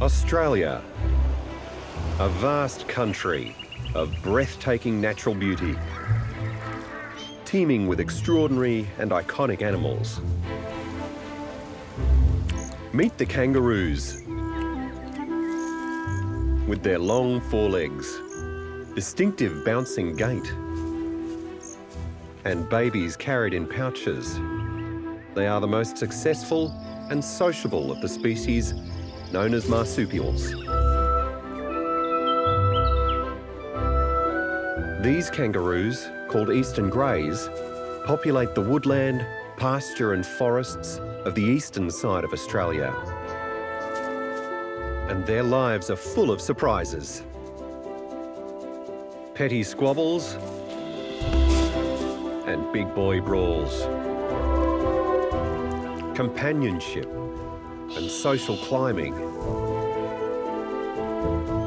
Australia, a vast country of breathtaking natural beauty, teeming with extraordinary and iconic animals. Meet the kangaroos. With their long forelegs, distinctive bouncing gait, and babies carried in pouches, they are the most successful and sociable of the species known as marsupials. These kangaroos, called eastern greys, populate the woodland, pasture and forests of the eastern side of Australia. And their lives are full of surprises. Petty squabbles and big boy brawls. Companionship and social climbing.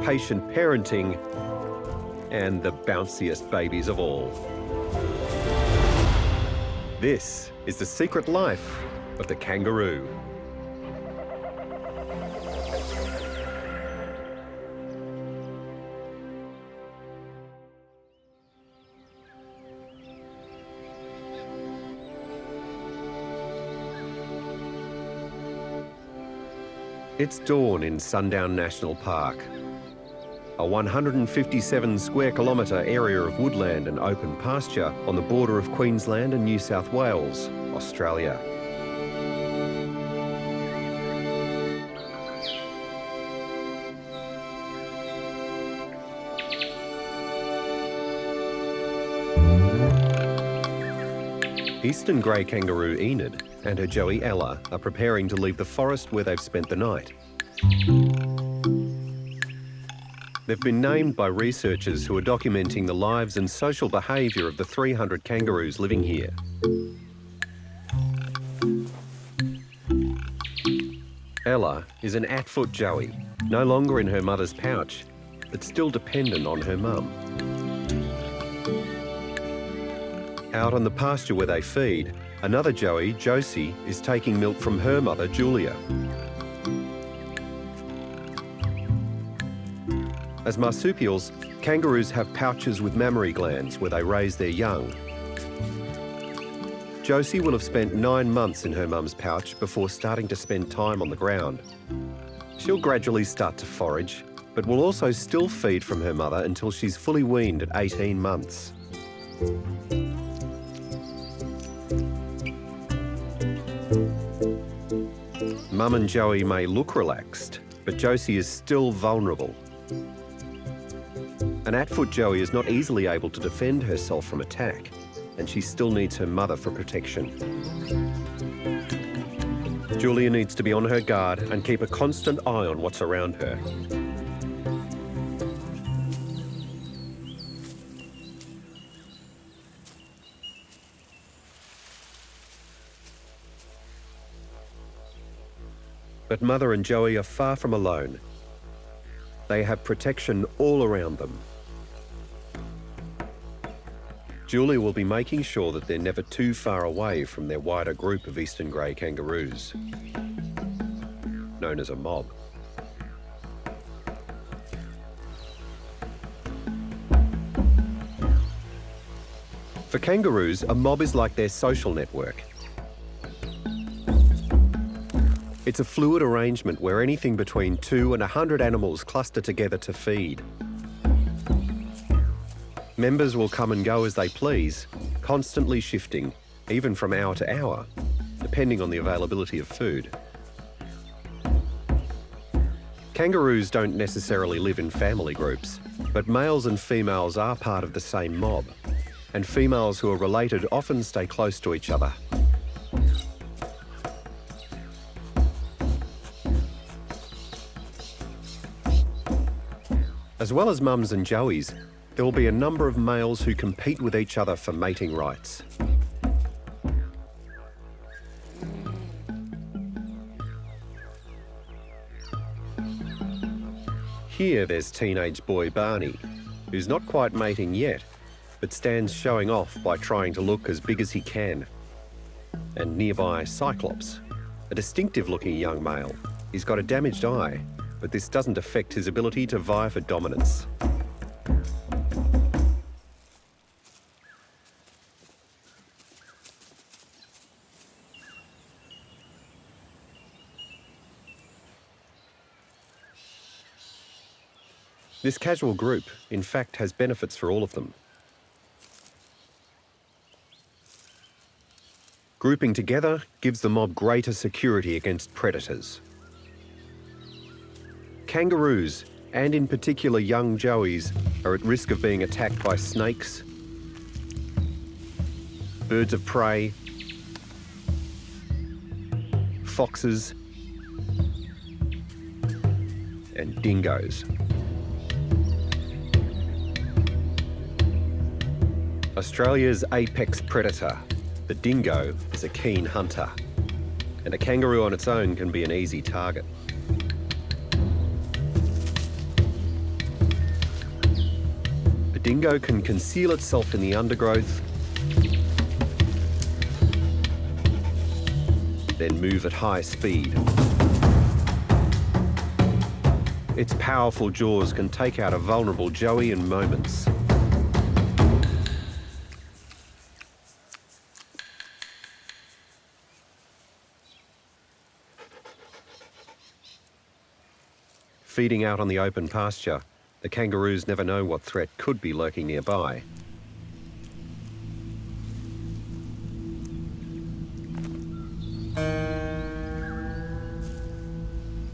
Patient parenting and the bounciest babies of all. This is the secret life of the kangaroo. It's dawn in Sundown National Park, a 157 square kilometre area of woodland and open pasture on the border of Queensland and New South Wales, Australia. Eastern grey kangaroo Enid and her joey Ella are preparing to leave the forest where they've spent the night. They've been named by researchers who are documenting the lives and social behaviour of the 300 kangaroos living here. Ella is an at-foot joey, no longer in her mother's pouch, but still dependent on her mum. Out on the pasture where they feed, another joey, Josie, is taking milk from her mother, Julia. As marsupials, kangaroos have pouches with mammary glands where they raise their young. Josie will have spent 9 months in her mum's pouch before starting to spend time on the ground. She'll gradually start to forage, but will also still feed from her mother until she's fully weaned at 18 months. Mum and Joey may look relaxed, but Josie is still vulnerable. An at-foot joey is not easily able to defend herself from attack, and she still needs her mother for protection. Julia needs to be on her guard and keep a constant eye on what's around her. But Mother and Joey are far from alone. They have protection all around them. Julia will be making sure that they're never too far away from their wider group of eastern grey kangaroos, known as a mob. For kangaroos, a mob is like their social network. It's a fluid arrangement where anything between 2 and 100 animals cluster together to feed. Members will come and go as they please, constantly shifting, even from hour to hour, depending on the availability of food. Kangaroos don't necessarily live in family groups, but males and females are part of the same mob, and females who are related often stay close to each other. As well as mums and joeys, there will be a number of males who compete with each other for mating rights. Here there's teenage boy Barney, who's not quite mating yet, but stands showing off by trying to look as big as he can. And nearby Cyclops, a distinctive looking young male. He's got a damaged eye, but this doesn't affect his ability to vie for dominance. This casual group, in fact, has benefits for all of them. Grouping together gives the mob greater security against predators. Kangaroos, and in particular young joeys, are at risk of being attacked by snakes, birds of prey, foxes, and dingoes. Australia's apex predator, the dingo, is a keen hunter, and a kangaroo on its own can be an easy target. A dingo can conceal itself in the undergrowth, then move at high speed. Its powerful jaws can take out a vulnerable joey in moments. Feeding out on the open pasture, the kangaroos never know what threat could be lurking nearby.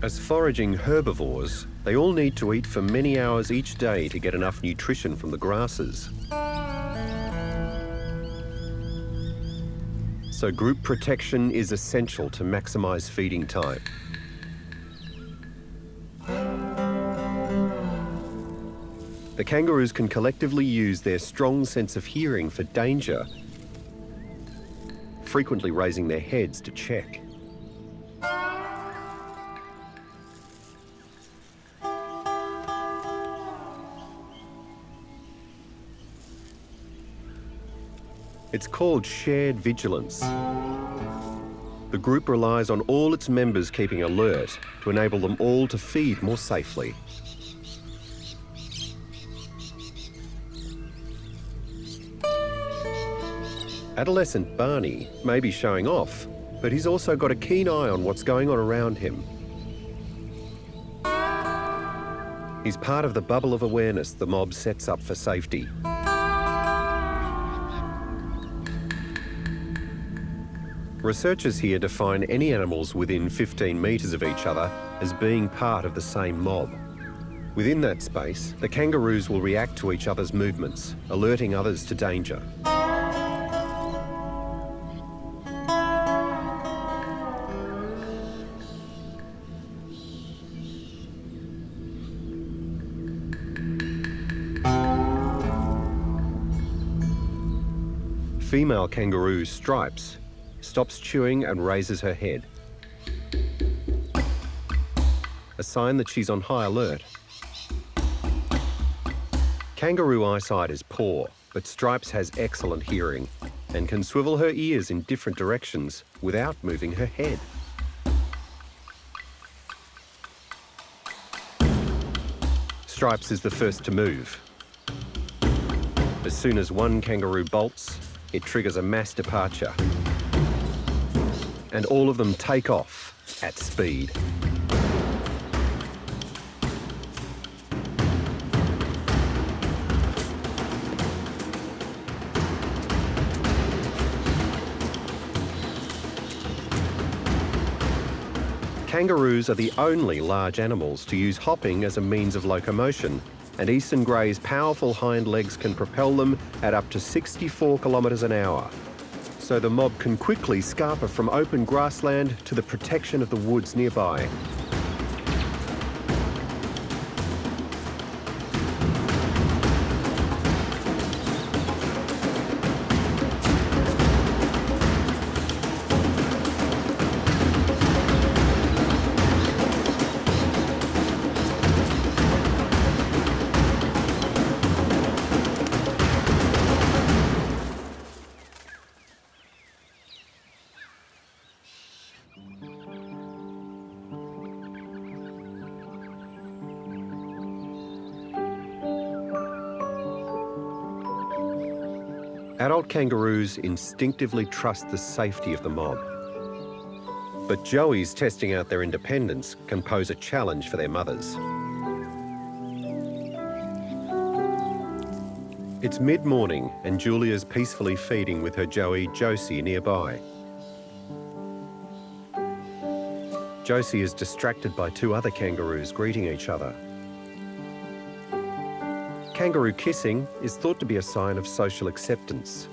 As foraging herbivores, they all need to eat for many hours each day to get enough nutrition from the grasses. So group protection is essential to maximise feeding time. The kangaroos can collectively use their strong sense of hearing for danger, frequently raising their heads to check. It's called shared vigilance. The group relies on all its members keeping alert to enable them all to feed more safely. Adolescent Barney may be showing off, but he's also got a keen eye on what's going on around him. He's part of the bubble of awareness the mob sets up for safety. Researchers here define any animals within 15 metres of each other as being part of the same mob. Within that space, the kangaroos will react to each other's movements, alerting others to danger. Female kangaroo Stripes stops chewing and raises her head, a sign that she's on high alert. Kangaroo eyesight is poor, but Stripes has excellent hearing and can swivel her ears in different directions without moving her head. Stripes is the first to move. As soon as one kangaroo bolts, it triggers a mass departure, and all of them take off at speed. Kangaroos are the only large animals to use hopping as a means of locomotion, and Eastern Grey's powerful hind legs can propel them at up to 64 kilometres an hour. So the mob can quickly scarper from open grassland to the protection of the woods nearby. Adult kangaroos instinctively trust the safety of the mob. But joeys testing out their independence can pose a challenge for their mothers. It's mid-morning and Julia's peacefully feeding with her joey Josie nearby. Josie is distracted by two other kangaroos greeting each other. Kangaroo kissing is thought to be a sign of social acceptance.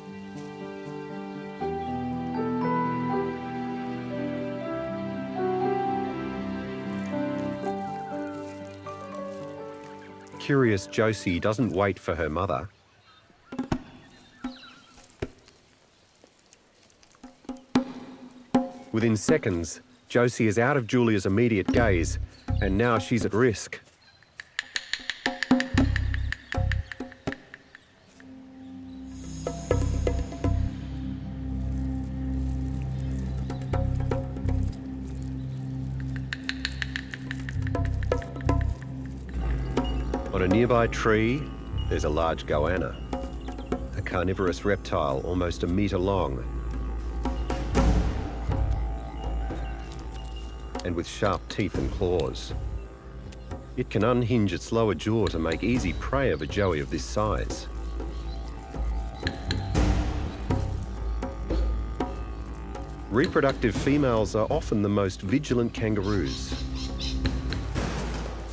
Curious Josie doesn't wait for her mother. Within seconds, Josie is out of Julia's immediate gaze, and now she's at risk. On a nearby tree, there's a large goanna, a carnivorous reptile almost a metre long, and with sharp teeth and claws. It can unhinge its lower jaw to make easy prey of a joey of this size. Reproductive females are often the most vigilant kangaroos.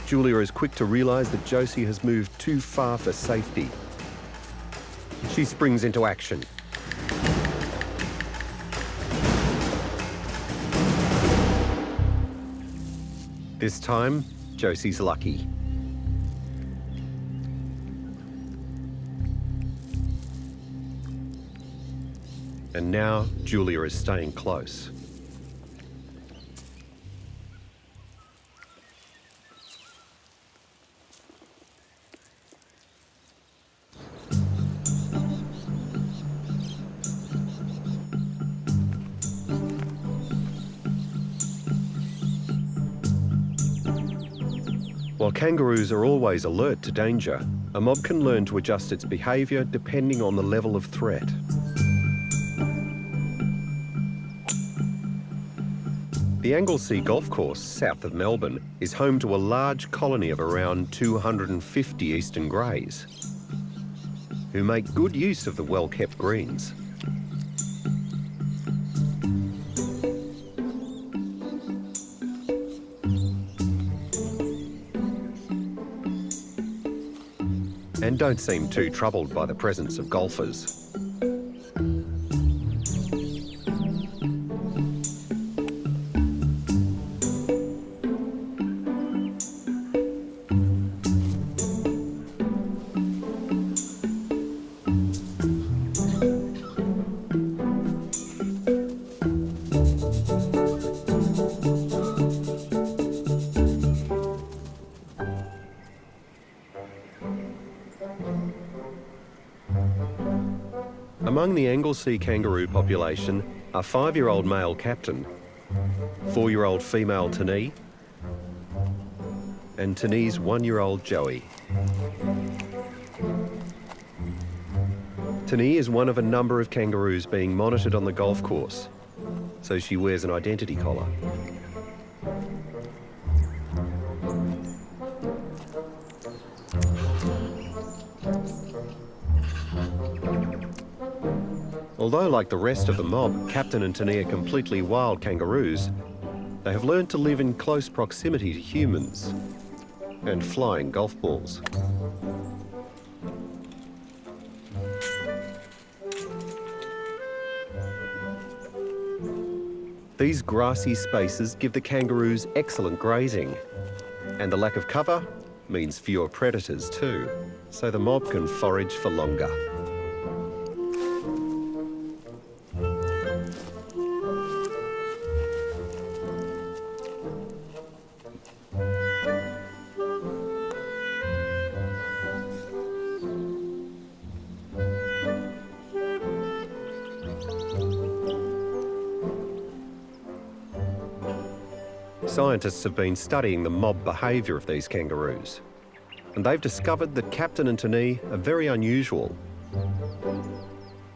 Julia is quick to realise that Josie has moved too far for safety. She springs into action. This time, Josie's lucky. And now, Julia is staying close. While kangaroos are always alert to danger, a mob can learn to adjust its behaviour depending on the level of threat. The Anglesea Golf Course, south of Melbourne, is home to a large colony of around 250 eastern greys, who make good use of the well-kept greens. And don't seem too troubled by the presence of golfers. Among the Anglesea kangaroo population are 5-year-old male Captain, 4-year-old female Tenee, and Tenee's 1-year-old Joey. Tenee is one of a number of kangaroos being monitored on the golf course, so she wears an identity collar. Although, like the rest of the mob, Captain and Tenee are completely wild kangaroos, they have learned to live in close proximity to humans and flying golf balls. These grassy spaces give the kangaroos excellent grazing, and the lack of cover means fewer predators too, so the mob can forage for longer. Scientists have been studying the mob behaviour of these kangaroos, and they've discovered that Captain and Tenee are very unusual.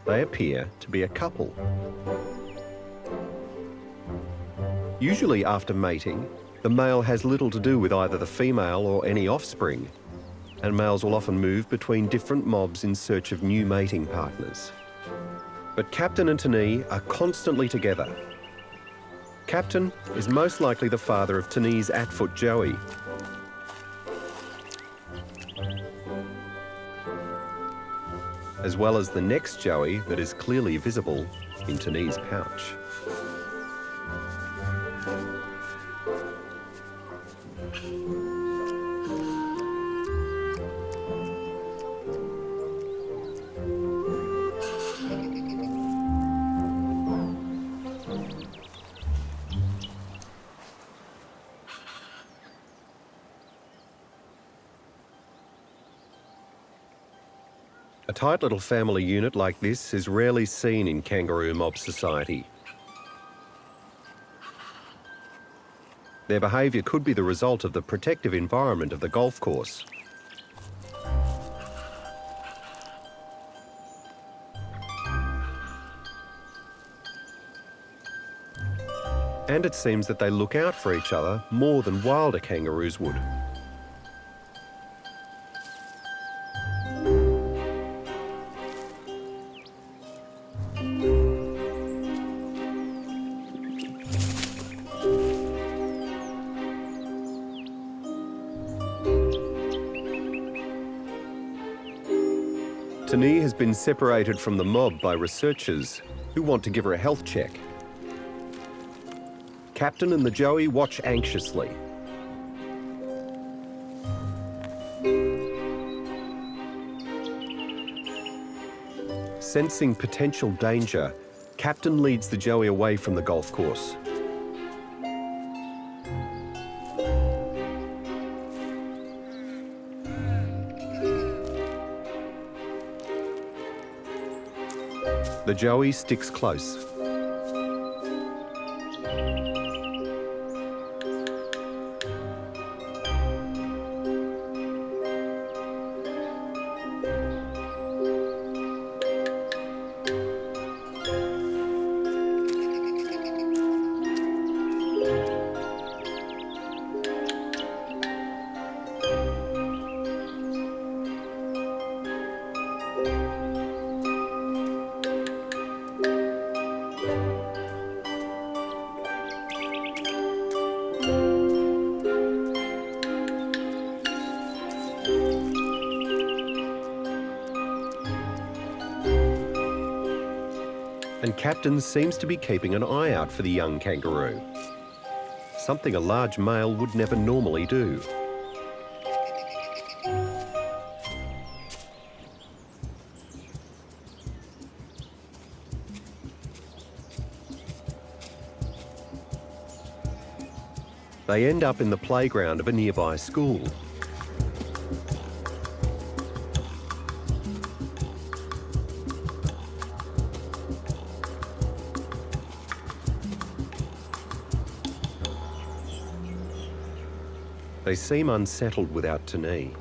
They they appear to be a couple. Usually after mating, the male has little to do with either the female or any offspring, and males will often move between different mobs in search of new mating partners. But Captain and Tani are constantly together. Captain is most likely the father of Tani's Atfoot Joey. As well as the next Joey that is clearly visible in Tani's pouch. A tight little family unit like this is rarely seen in kangaroo mob society. Their behaviour could be the result of the protective environment of the golf course. And it seems that they look out for each other more than wilder kangaroos would. Tani has been separated from the mob by researchers who want to give her a health check. Captain and the Joey watch anxiously. Sensing potential danger, Captain leads the Joey away from the golf course. The Joey sticks close. And Captain seems to be keeping an eye out for the young kangaroo, something a large male would never normally do. They end up in the playground of a nearby school. They seem unsettled without Tani.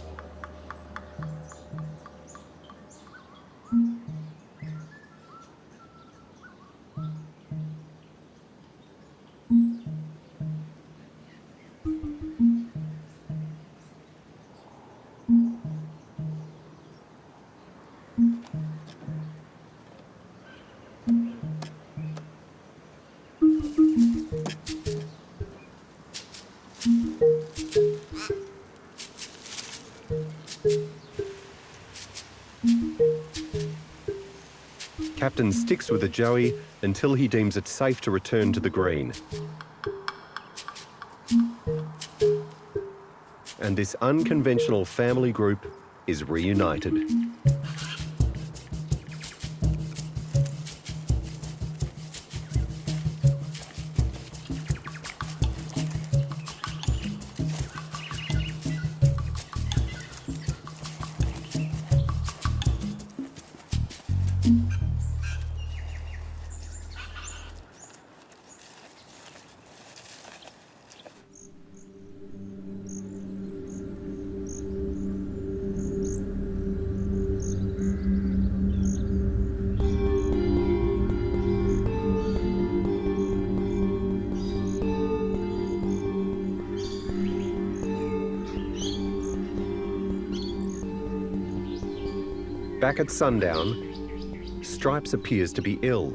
Captain sticks with the Joey until he deems it safe to return to the green. And this unconventional family group is reunited. Back at sundown, Stripes appears to be ill.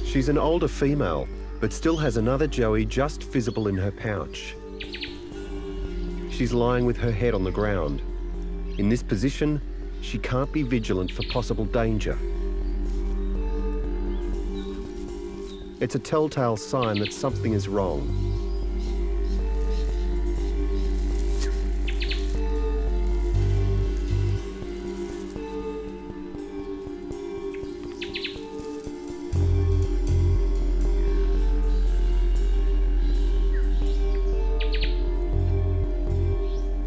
She's an older female, but still has another joey just visible in her pouch. She's lying with her head on the ground. In this position, she can't be vigilant for possible danger. It's a telltale sign that something is wrong.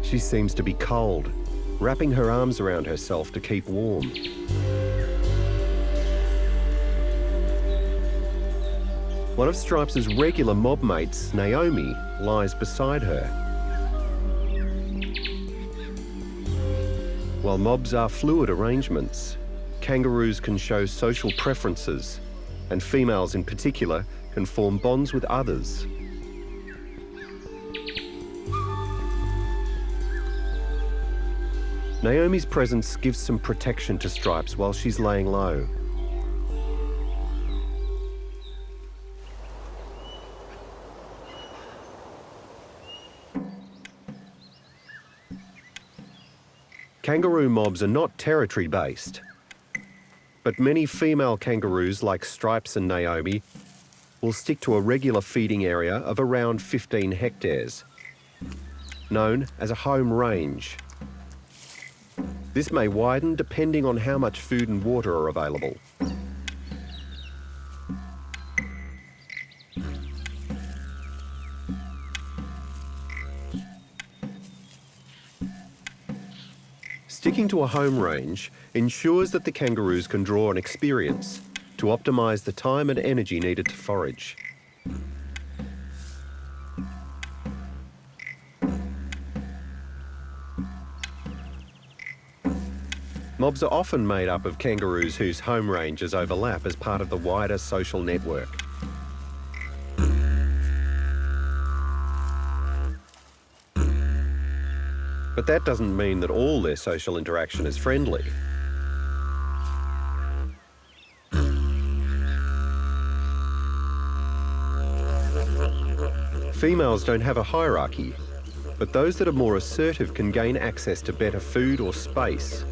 She seems to be cold, wrapping her arms around herself to keep warm. One of Stripes' regular mob mates, Naomi, lies beside her. While mobs are fluid arrangements, kangaroos can show social preferences, and females in particular can form bonds with others. Naomi's presence gives some protection to Stripes while she's laying low. Kangaroo mobs are not territory-based, but many female kangaroos like Stripes and Naomi will stick to a regular feeding area of around 15 hectares, known as a home range. This may widen depending on how much food and water are available. Sticking to a home range ensures that the kangaroos can draw on experience to optimise the time and energy needed to forage. Mobs are often made up of kangaroos whose home ranges overlap as part of the wider social network. But that doesn't mean that all their social interaction is friendly. Females don't have a hierarchy, but those that are more assertive can gain access to better food or space.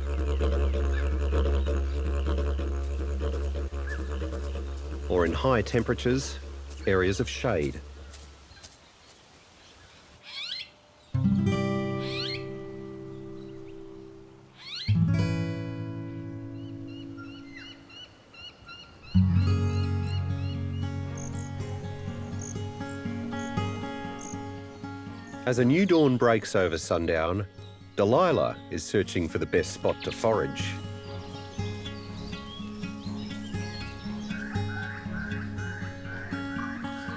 Or in high temperatures, areas of shade. As a new dawn breaks over sundown, Delilah is searching for the best spot to forage.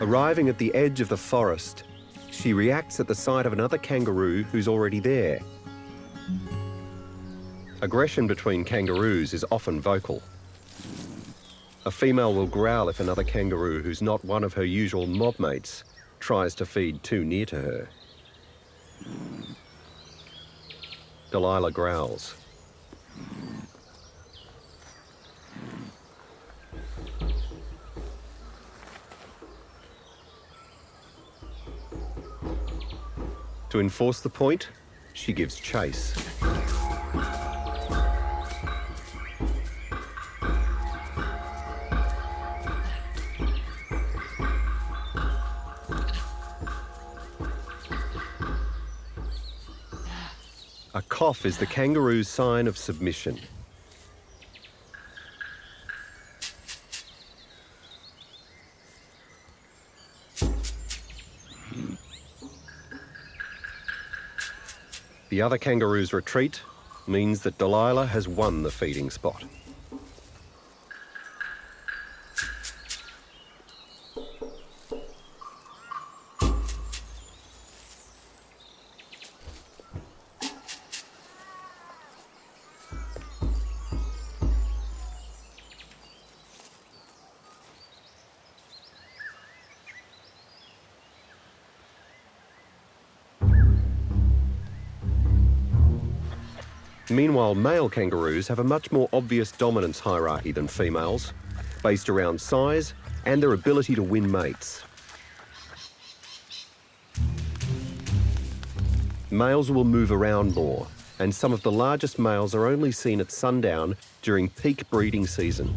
Arriving at the edge of the forest, she reacts at the sight of another kangaroo who's already there. Aggression between kangaroos is often vocal. A female will growl if another kangaroo who's not one of her usual mob mates tries to feed too near to her. Delilah growls. To enforce the point, she gives chase. A cough is the kangaroo's sign of submission. The other kangaroo's retreat means that Delilah has won the feeding spot. Meanwhile, male kangaroos have a much more obvious dominance hierarchy than females, based around size and their ability to win mates. Males will move around more, and some of the largest males are only seen at sundown during peak breeding season.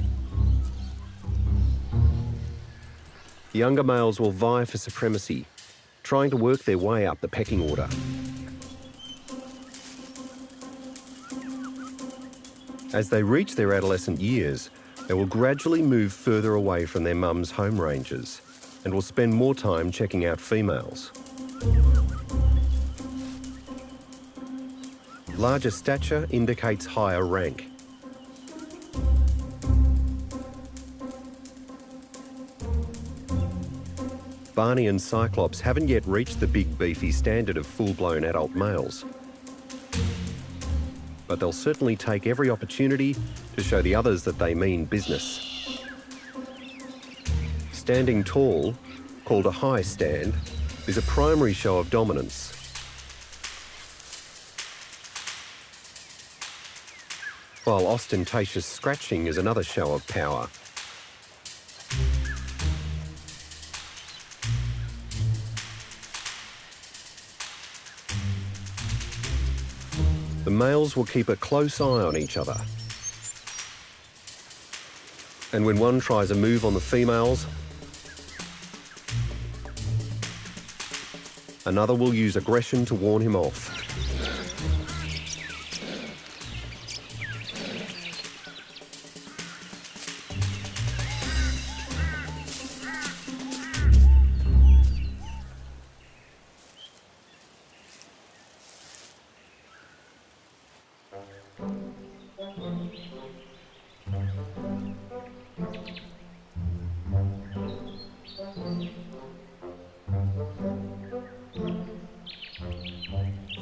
Younger males will vie for supremacy, trying to work their way up the pecking order. As they reach their adolescent years, they will gradually move further away from their mum's home ranges and will spend more time checking out females. Larger stature indicates higher rank. Barney and Cyclops haven't yet reached the big beefy standard of full-blown adult males. But they'll certainly take every opportunity to show the others that they mean business. Standing tall, called a high stand, is a primary show of dominance. While ostentatious scratching is another show of power. The males will keep a close eye on each other. And when one tries a move on the females, another will use aggression to warn him off.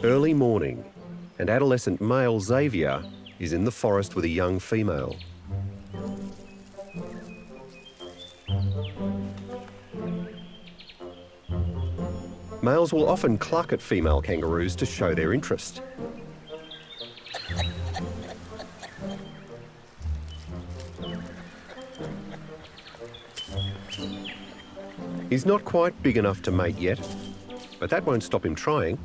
Early morning, and adolescent male Xavier is in the forest with a young female. Males will often cluck at female kangaroos to show their interest. He's not quite big enough to mate yet, but that won't stop him trying.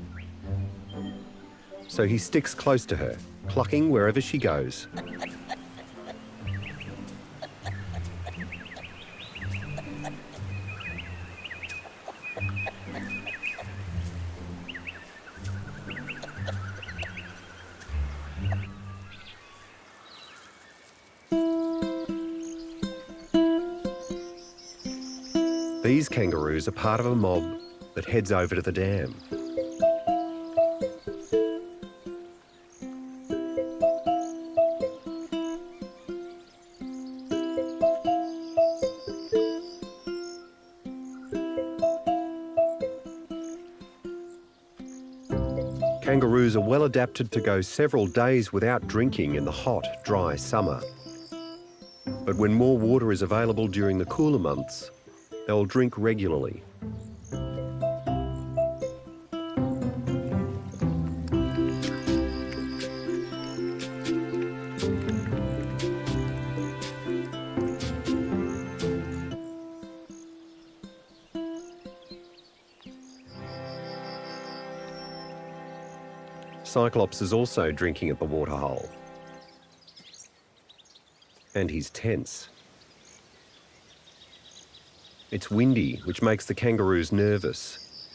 So he sticks close to her, clucking wherever she goes. These kangaroos are part of a mob that heads over to the dam. Kangaroos are well adapted to go several days without drinking in the hot, dry summer. But when more water is available during the cooler months, they'll drink regularly. Cyclops is also drinking at the waterhole. And he's tense. It's windy, which makes the kangaroos nervous.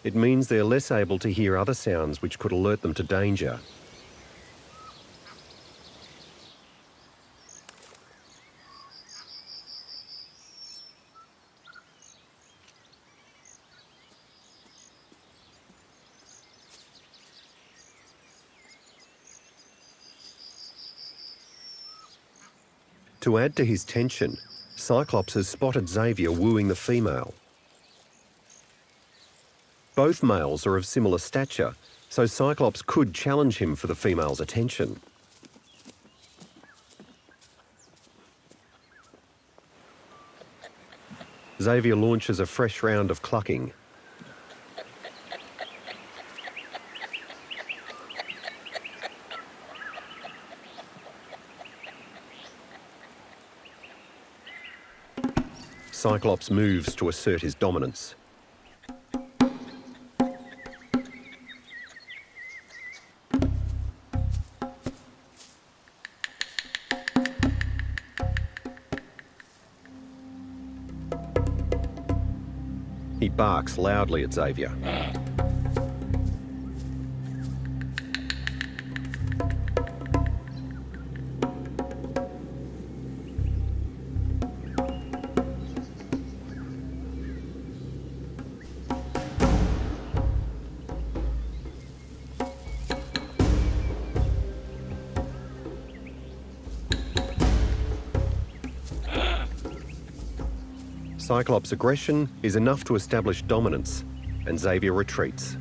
It means they're less able to hear other sounds which could alert them to danger. To add to his tension, Cyclops has spotted Xavier wooing the female. Both males are of similar stature, so Cyclops could challenge him for the female's attention. Xavier launches a fresh round of clucking. Cyclops moves to assert his dominance. He barks loudly at Xavier. Cyclops' aggression is enough to establish dominance, and Xavier retreats.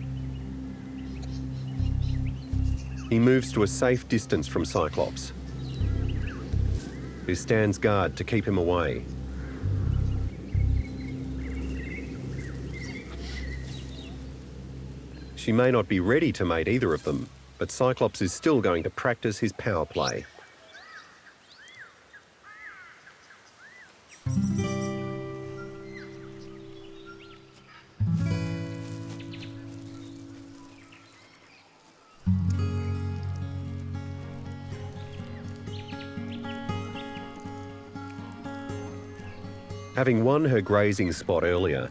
He moves to a safe distance from Cyclops, who stands guard to keep him away. She may not be ready to mate either of them, but Cyclops is still going to practice his power play. Having won her grazing spot earlier,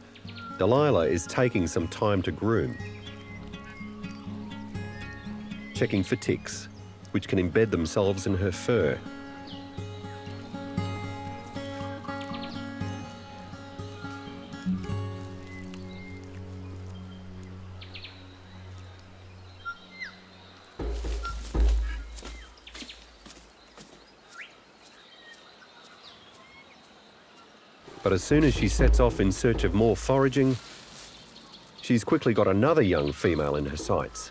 Delilah is taking some time to groom, checking for ticks, which can embed themselves in her fur. But as soon as she sets off in search of more foraging, she's quickly got another young female in her sights.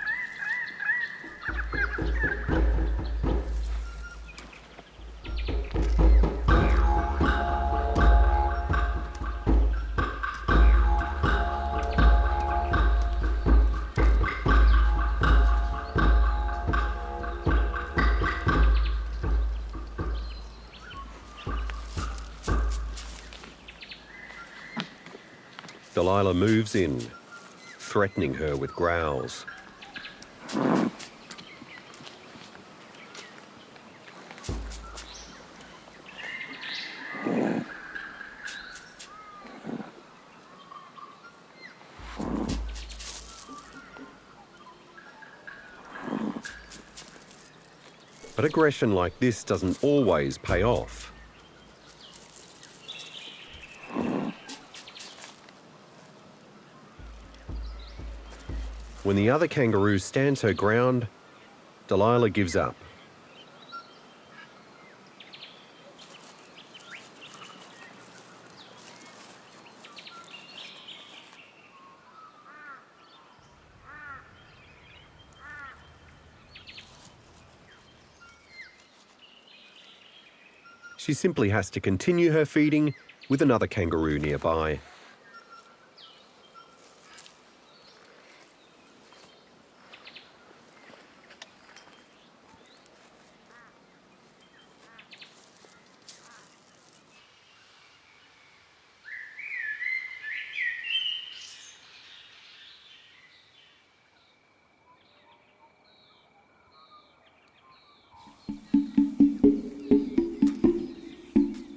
Delilah moves in, threatening her with growls. But aggression like this doesn't always pay off. When the other kangaroo stands her ground, Delilah gives up. She simply has to continue her feeding with another kangaroo nearby.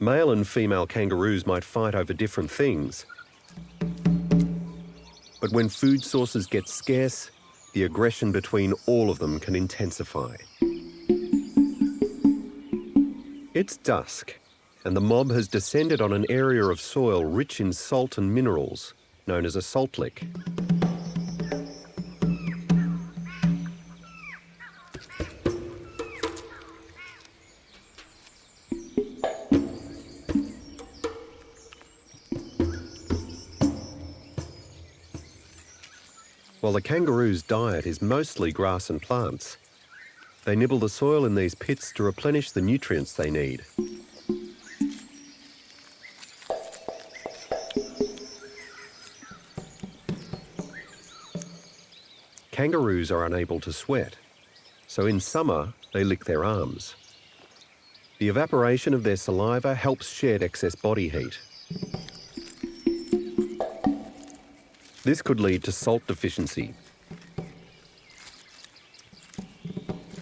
Male and female kangaroos might fight over different things. But when food sources get scarce, the aggression between all of them can intensify. It's dusk, and the mob has descended on an area of soil rich in salt and minerals, known as a salt lick. While the kangaroo's diet is mostly grass and plants, they nibble the soil in these pits to replenish the nutrients they need. Kangaroos are unable to sweat, so in summer they lick their arms. The evaporation of their saliva helps shed excess body heat. This could lead to salt deficiency.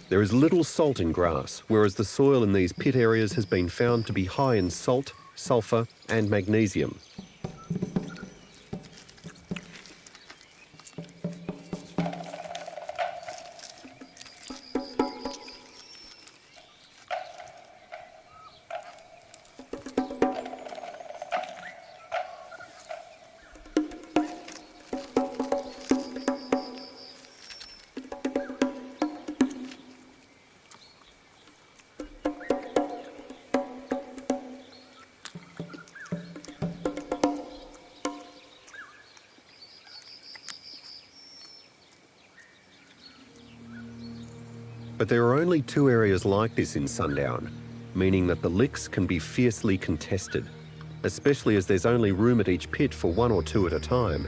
There is little salt in grass, whereas the soil in these pit areas has been found to be high in salt, sulphur and magnesium. But there are only 2 areas like this in Sundown, meaning that the licks can be fiercely contested, especially as there's only room at each pit for 1 or 2 at a time.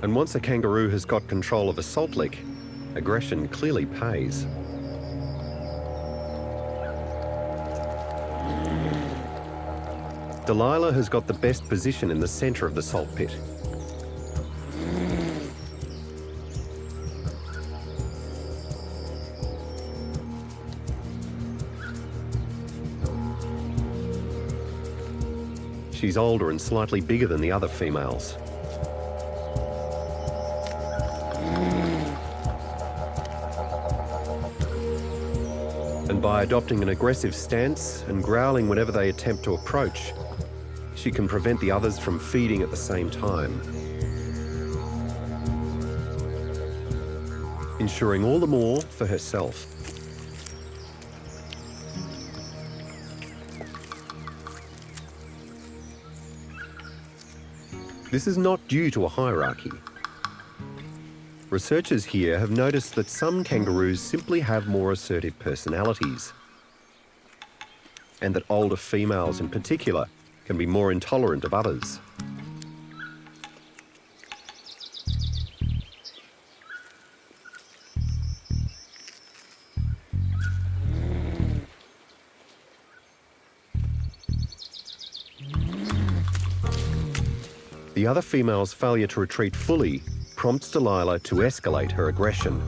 And once a kangaroo has got control of a salt lick, aggression clearly pays. Delilah has got the best position in the centre of the salt pit. She's older and slightly bigger than the other females. And by adopting an aggressive stance and growling whenever they attempt to approach, she can prevent the others from feeding at the same time, ensuring all the more for herself. This is not due to a hierarchy. Researchers here have noticed that some kangaroos simply have more assertive personalities, and that older females in particular can be more intolerant of others. The other female's failure to retreat fully prompts Delilah to escalate her aggression.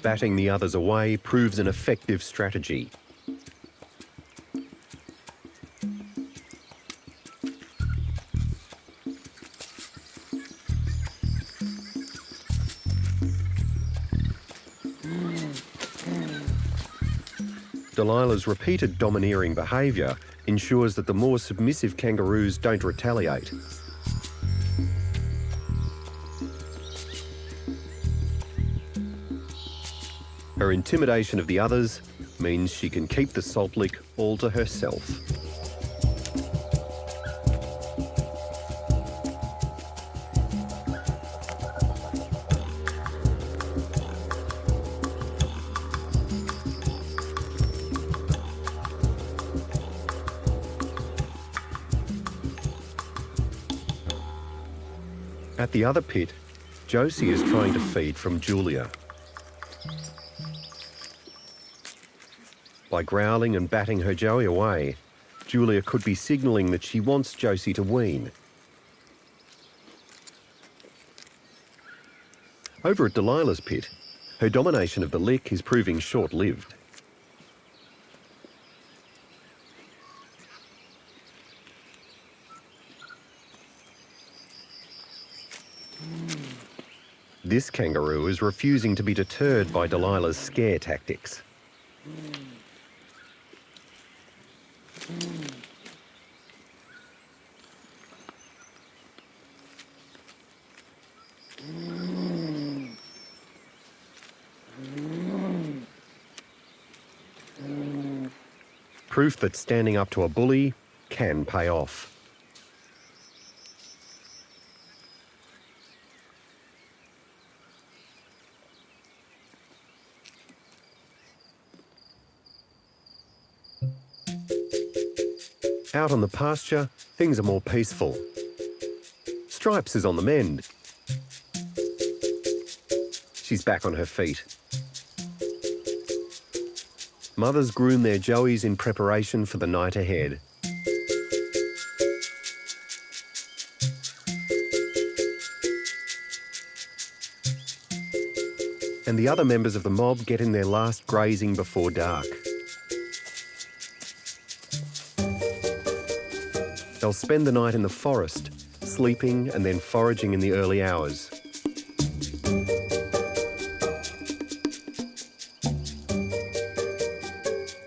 Batting the others away proves an effective strategy. Delilah's repeated domineering behaviour ensures that the more submissive kangaroos don't retaliate. Her intimidation of the others means she can keep the salt lick all to herself. At the other pit, Josie is trying to feed from Julia. By growling and batting her Joey away, Julia could be signalling that she wants Josie to wean. Over at Delilah's pit, her domination of the lick is proving short-lived. This kangaroo is refusing to be deterred by Delilah's scare tactics. Proof that standing up to a bully can pay off. Out on the pasture, things are more peaceful. Stripes is on the mend. She's back on her feet. Mothers groom their joeys in preparation for the night ahead. And the other members of the mob get in their last grazing before dark. They'll spend the night in the forest, sleeping and then foraging in the early hours.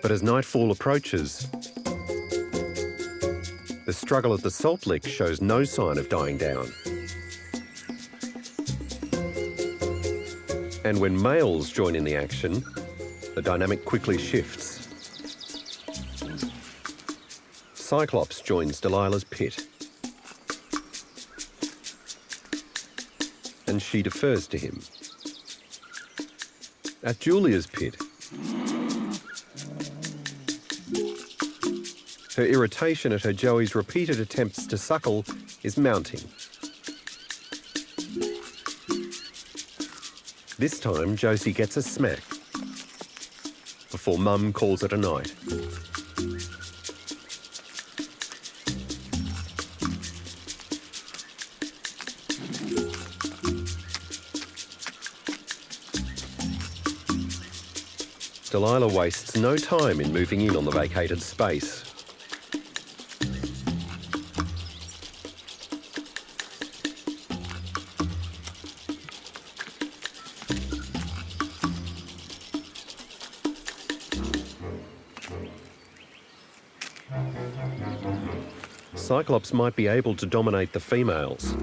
But as nightfall approaches, the struggle at the salt lick shows no sign of dying down. And when males join in the action, the dynamic quickly shifts. Cyclops joins Delilah's pit, and she defers to him. At Julia's pit, her irritation at her Joey's repeated attempts to suckle is mounting. This time, Josie gets a smack before Mum calls it a night. Delilah wastes no time in moving in on the vacated space. Cyclops might be able to dominate the females,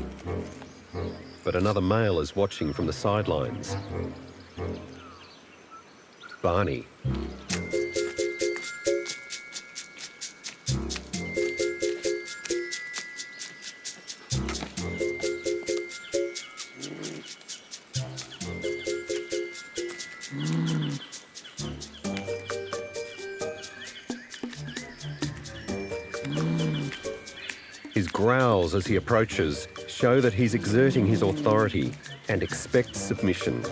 but another male is watching from the sidelines. Barney. His growls as he approaches show that he's exerting his authority and expects submission.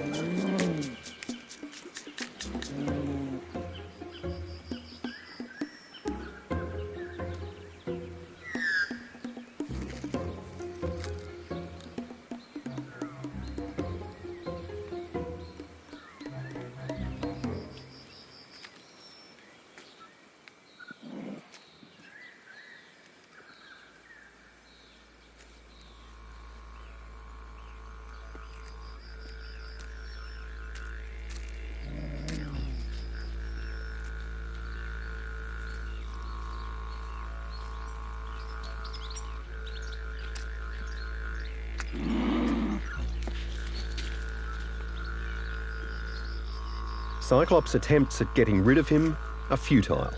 Cyclops' attempts at getting rid of him are futile.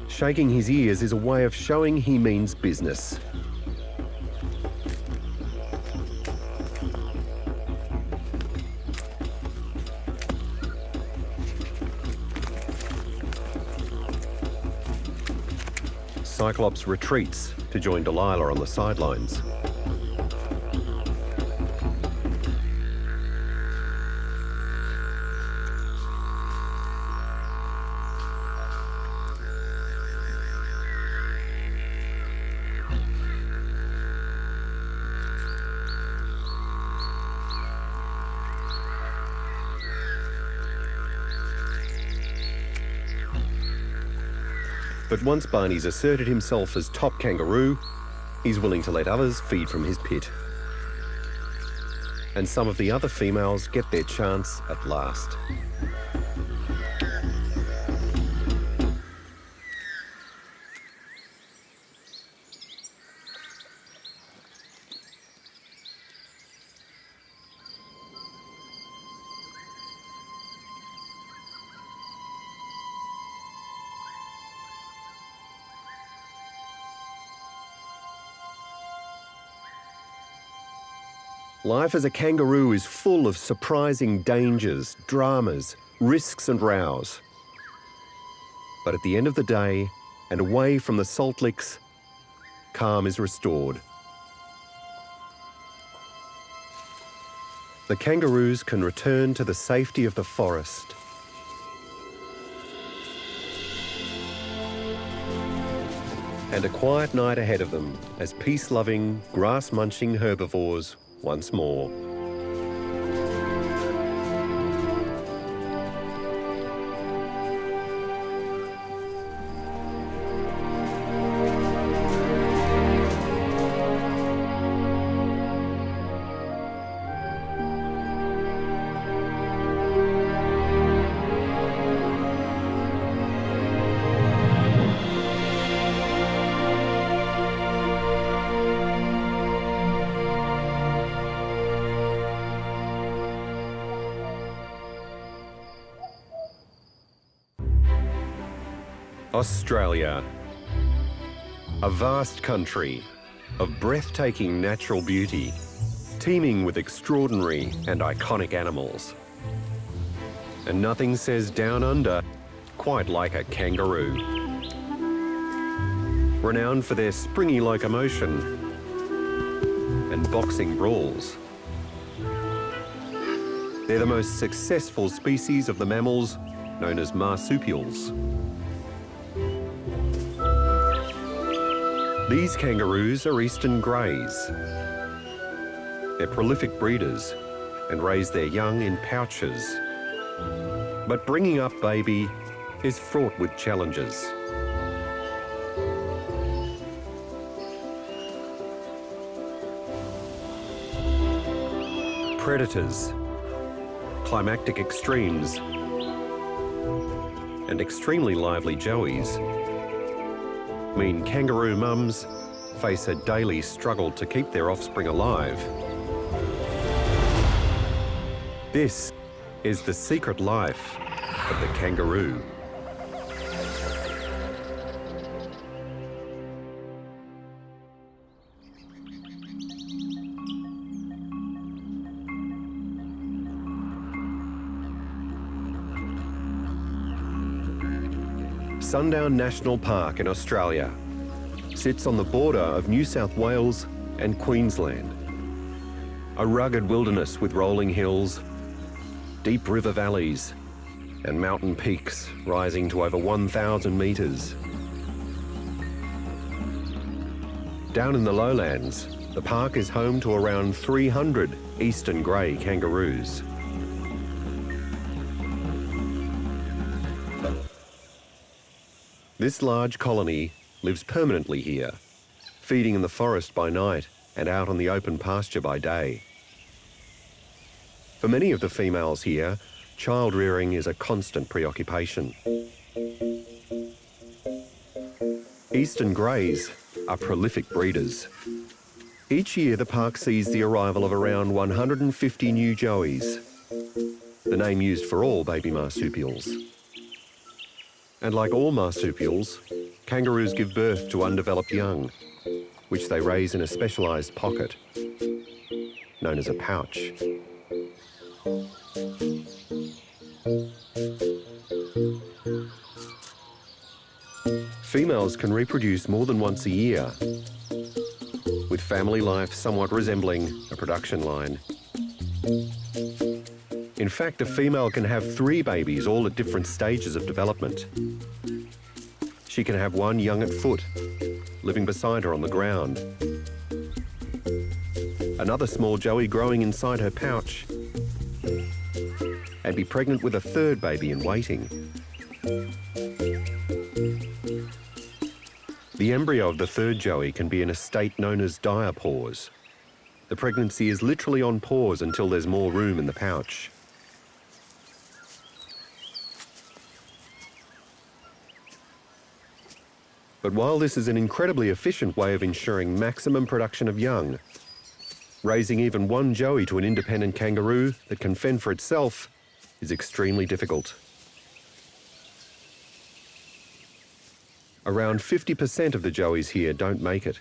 Shaking his ears is a way of showing he means business. Cyclops retreats to join Delilah on the sidelines. But once Barney's asserted himself as top kangaroo, he's willing to let others feed from his pit. And some of the other females get their chance at last. Life as a kangaroo is full of surprising dangers, dramas, risks and rows. But at the end of the day, and away from the salt licks, calm is restored. The kangaroos can return to the safety of the forest. And a quiet night ahead of them as peace-loving, grass-munching herbivores once more. Australia, a vast country of breathtaking natural beauty, teeming with extraordinary and iconic animals. And nothing says down under quite like a kangaroo. Renowned for their springy locomotion and boxing brawls. They're the most successful species of the mammals known as marsupials. These kangaroos are eastern greys. They're prolific breeders and raise their young in pouches. But bringing up baby is fraught with challenges. Predators, climactic extremes, and extremely lively joeys mean kangaroo mums face a daily struggle to keep their offspring alive. This is the secret life of the kangaroo. Sundown National Park in Australia sits on the border of New South Wales and Queensland. A rugged wilderness with rolling hills, deep river valleys, and mountain peaks rising to over 1,000 metres. Down in the lowlands, the park is home to around 300 eastern grey kangaroos. This large colony lives permanently here, feeding in the forest by night and out on the open pasture by day. For many of the females here, child rearing is a constant preoccupation. Eastern greys are prolific breeders. Each year the park sees the arrival of around 150 new joeys, the name used for all baby marsupials. And like all marsupials, kangaroos give birth to undeveloped young, which they raise in a specialised pocket, known as a pouch. Females can reproduce more than once a year, with family life somewhat resembling a production line. In fact, a female can have 3 babies, all at different stages of development. She can have one young at foot, living beside her on the ground. Another small joey growing inside her pouch, and be pregnant with a 3rd baby in waiting. The embryo of the 3rd joey can be in a state known as diapause. The pregnancy is literally on pause until there's more room in the pouch. But while this is an incredibly efficient way of ensuring maximum production of young, raising even one joey to an independent kangaroo that can fend for itself is extremely difficult. Around 50% of the joeys here don't make it.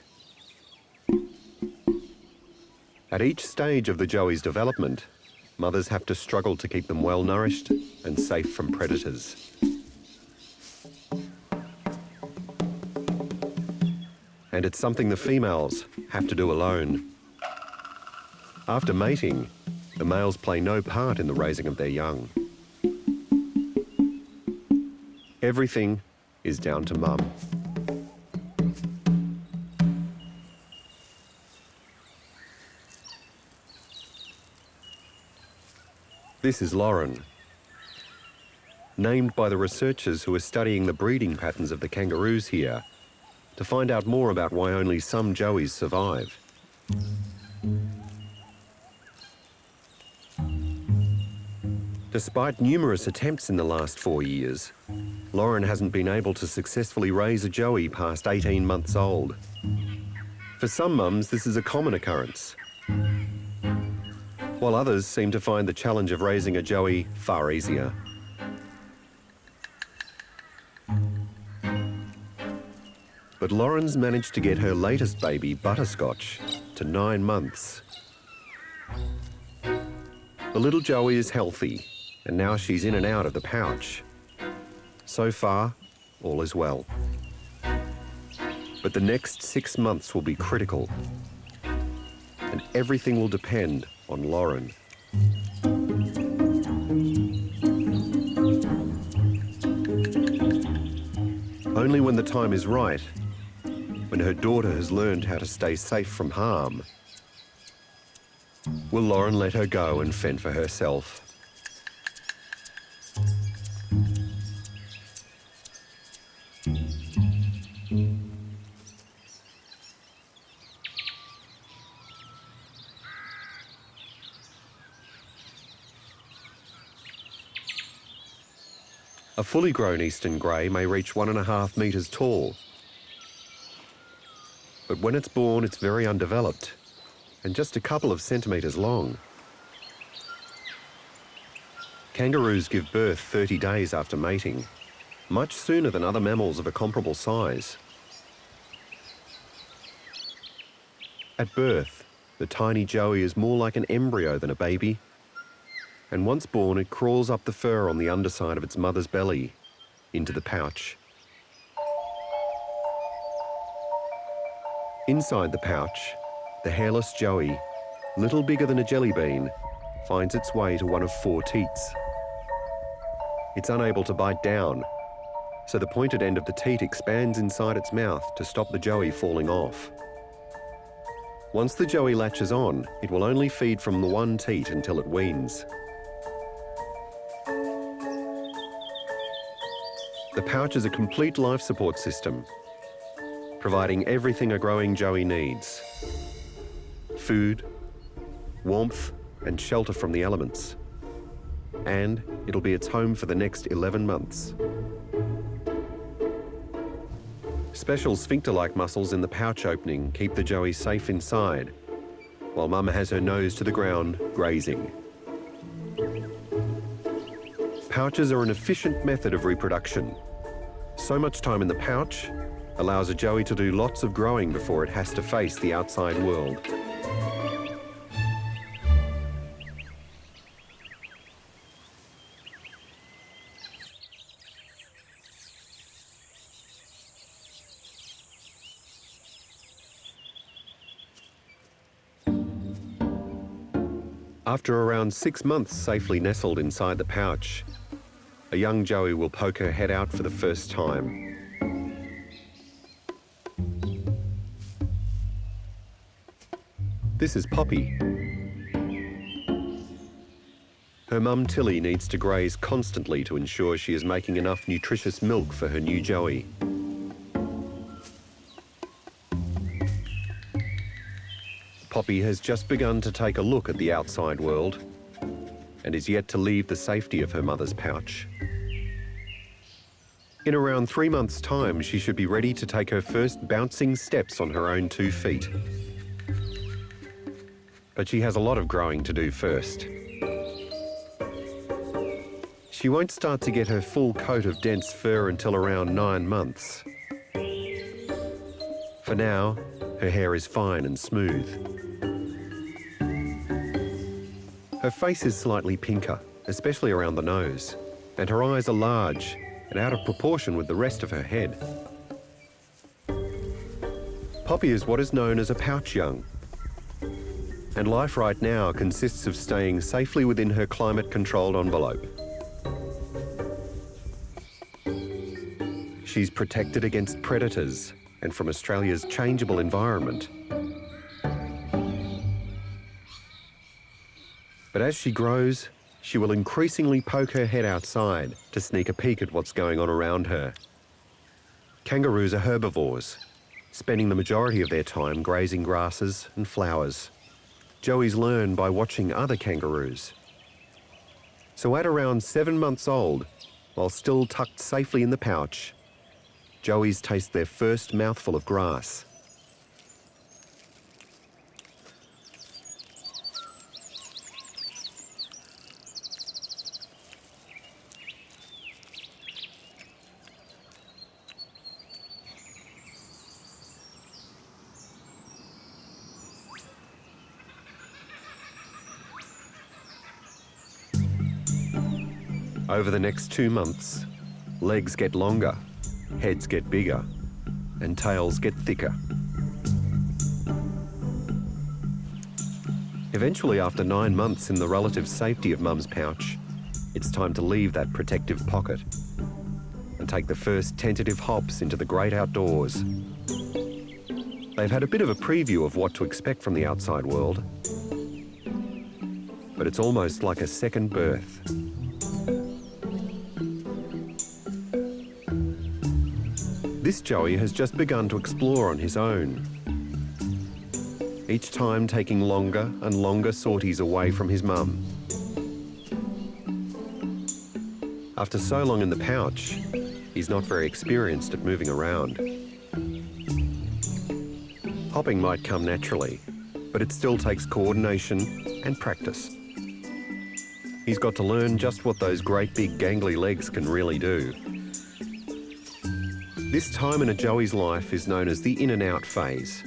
At each stage of the joey's development, mothers have to struggle to keep them well nourished and safe from predators. And it's something the females have to do alone. After mating, the males play no part in the raising of their young. Everything is down to mum. This is Lauren, named by the researchers who are studying the breeding patterns of the kangaroos here to find out more about why only some joeys survive. Despite numerous attempts in the last 4 years, Lauren hasn't been able to successfully raise a joey past 18 months old. For some mums, this is a common occurrence, while others seem to find the challenge of raising a joey far easier. But Lauren's managed to get her latest baby, Butterscotch, to 9 months. The little joey is healthy, and now she's in and out of the pouch. So far, all is well. But the next 6 months will be critical, and everything will depend on Lauren. Only when the time is right, when her daughter has learned how to stay safe from harm, will Lauren let her go and fend for herself. A fully grown eastern grey may reach 1.5 metres tall. But when it's born, it's very undeveloped and just a couple of centimetres long. Kangaroos give birth 30 days after mating, much sooner than other mammals of a comparable size. At birth, the tiny joey is more like an embryo than a baby, and once born, it crawls up the fur on the underside of its mother's belly into the pouch. Inside the pouch, the hairless joey, little bigger than a jelly bean, finds its way to one of 4 teats. It's unable to bite down, so the pointed end of the teat expands inside its mouth to stop the joey falling off. Once the joey latches on, it will only feed from the one teat until it weans. The pouch is a complete life support system, providing everything a growing joey needs: food, warmth, and shelter from the elements. And it'll be its home for the next 11 months. Special sphincter-like muscles in the pouch opening keep the joey safe inside, while Mum has her nose to the ground, grazing. Pouches are an efficient method of reproduction. So much time in the pouch allows a joey to do lots of growing before it has to face the outside world. After around 6 months safely nestled inside the pouch, a young joey will poke her head out for the first time. This is Poppy. Her mum Tilly needs to graze constantly to ensure she is making enough nutritious milk for her new joey. Poppy has just begun to take a look at the outside world and is yet to leave the safety of her mother's pouch. In around 3 months' time, she should be ready to take her first bouncing steps on her own 2 feet. But she has a lot of growing to do first. She won't start to get her full coat of dense fur until around 9 months. For now, her hair is fine and smooth. Her face is slightly pinker, especially around the nose, and her eyes are large and out of proportion with the rest of her head. Poppy is what is known as a pouch young, and life right now consists of staying safely within her climate-controlled envelope. She's protected against predators and from Australia's changeable environment. But as she grows, she will increasingly poke her head outside to sneak a peek at what's going on around her. Kangaroos are herbivores, spending the majority of their time grazing grasses and flowers. Joeys learn by watching other kangaroos. So at around 7 months old, while still tucked safely in the pouch, Joeys taste their first mouthful of grass. Over the next 2 months, legs get longer, heads get bigger, and tails get thicker. Eventually, after 9 months in the relative safety of Mum's pouch, it's time to leave that protective pocket and take the first tentative hops into the great outdoors. They've had a bit of a preview of what to expect from the outside world, but it's almost like a second birth. This Joey has just begun to explore on his own, each time taking longer and longer sorties away from his mum. After so long in the pouch, he's not very experienced at moving around. Hopping might come naturally, but it still takes coordination and practice. He's got to learn just what those great big gangly legs can really do. This time in a Joey's life is known as the in and out phase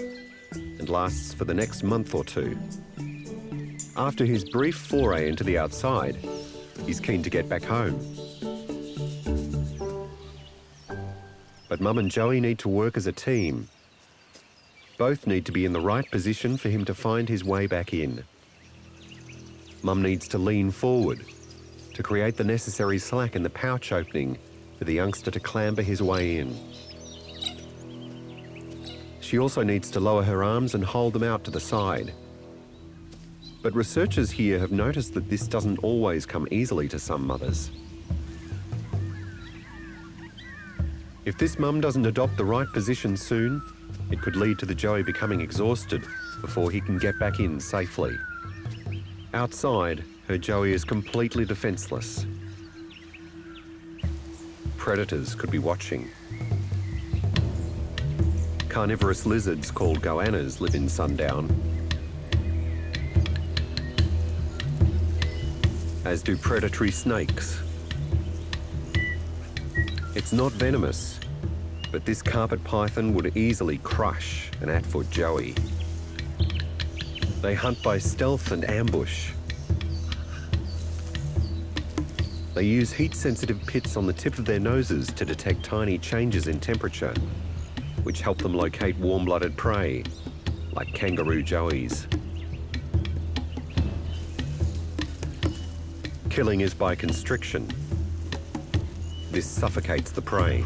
and lasts for the next month or two. After his brief foray into the outside, he's keen to get back home. But Mum and Joey need to work as a team. Both need to be in the right position for him to find his way back in. Mum needs to lean forward to create the necessary slack in the pouch opening for the youngster to clamber his way in. She also needs to lower her arms and hold them out to the side. But researchers here have noticed that this doesn't always come easily to some mothers. If this mum doesn't adopt the right position soon, it could lead to the Joey becoming exhausted before he can get back in safely. Outside, her Joey is completely defenceless. Predators could be watching. Carnivorous lizards called goannas live in Sundown, as do predatory snakes. It's not venomous, but this carpet python would easily crush an 8-foot Joey. They hunt by stealth and ambush. They use heat-sensitive pits on the tip of their noses to detect tiny changes in temperature, which help them locate warm-blooded prey, like kangaroo Joeys. Killing is by constriction. This suffocates the prey.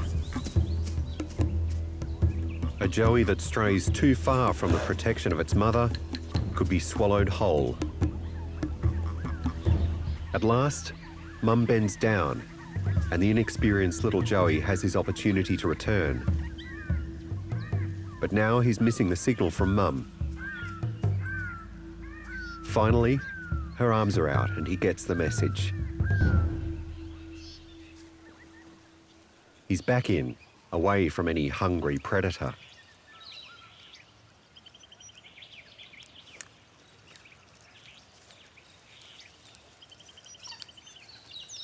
A Joey that strays too far from the protection of its mother could be swallowed whole. At last, Mum bends down, and the inexperienced little Joey has his opportunity to return. But now he's missing the signal from Mum. Finally, her arms are out and he gets the message. He's back in, away from any hungry predator.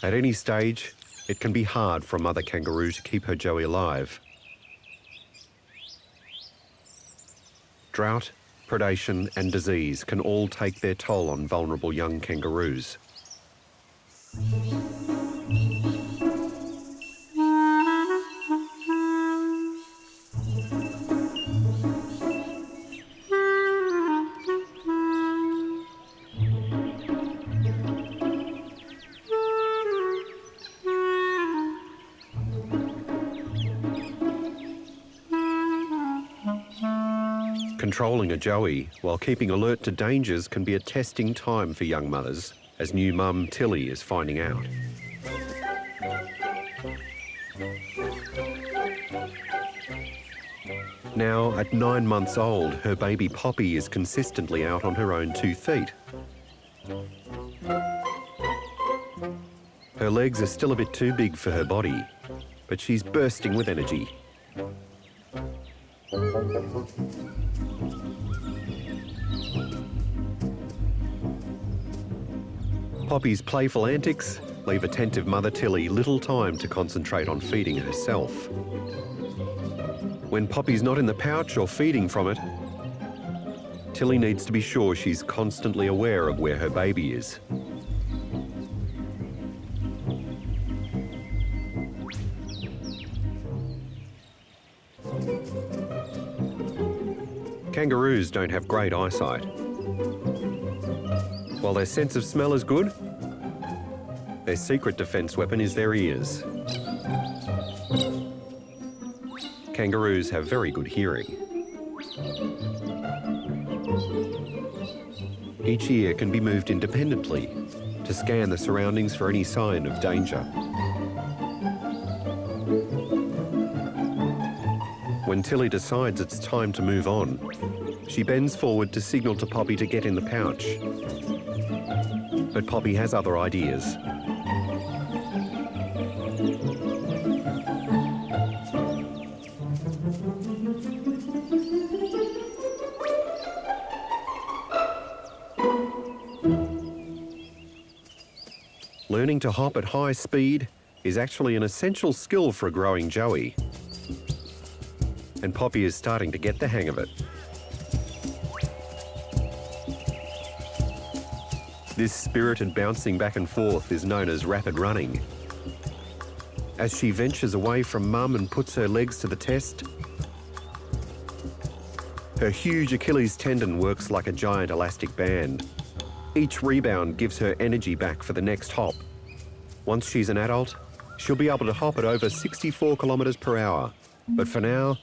At any stage, it can be hard for a mother kangaroo to keep her Joey alive. Drought predation and disease can all take their toll on vulnerable young kangaroos. Controlling a joey while keeping alert to dangers can be a testing time for young mothers, as new mum Tilly is finding out. Now, at 9 months old, her baby Poppy is consistently out on her own 2 feet. Her legs are still a bit too big for her body, but she's bursting with energy. Poppy's playful antics leave attentive mother Tilly little time to concentrate on feeding herself. When Poppy's not in the pouch or feeding from it, Tilly needs to be sure she's constantly aware of where her baby is. Kangaroos don't have great eyesight. While their sense of smell is good, their secret defence weapon is their ears. Kangaroos have very good hearing. Each ear can be moved independently to scan the surroundings for any sign of danger. When Tilly decides it's time to move on, she bends forward to signal to Poppy to get in the pouch. But Poppy has other ideas. Learning to hop at high speed is actually an essential skill for a growing joey. And Poppy is starting to get the hang of it. This spirited bouncing back and forth is known as rapid running. As she ventures away from mum and puts her legs to the test, her huge Achilles tendon works like a giant elastic band. Each rebound gives her energy back for the next hop. Once she's an adult, she'll be able to hop at over 64 kilometres per hour. But for now,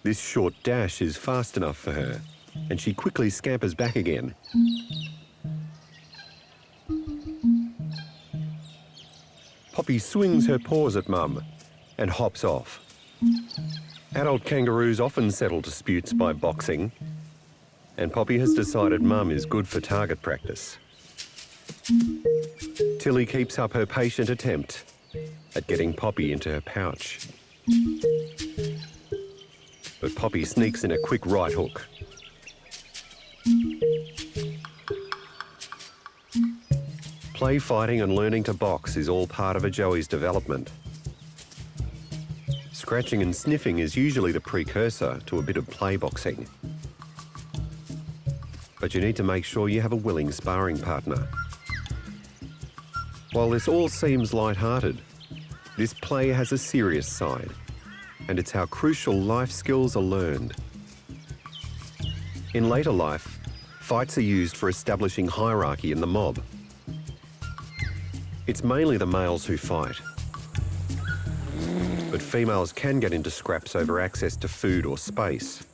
this short dash is fast enough for her, and she quickly scampers back again. Poppy swings her paws at mum and hops off. Adult kangaroos often settle disputes by boxing, and Poppy has decided mum is good for target practice. Tilly keeps up her patient attempt at getting Poppy into her pouch. But Poppy sneaks in a quick right hook. Play fighting and learning to box is all part of a joey's development. Scratching and sniffing is usually the precursor to a bit of play boxing. But you need to make sure you have a willing sparring partner. While this all seems light-hearted, this play has a serious side, and it's how crucial life skills are learned. In later life, fights are used for establishing hierarchy in the mob. It's mainly the males who fight, but females can get into scraps over access to food or space.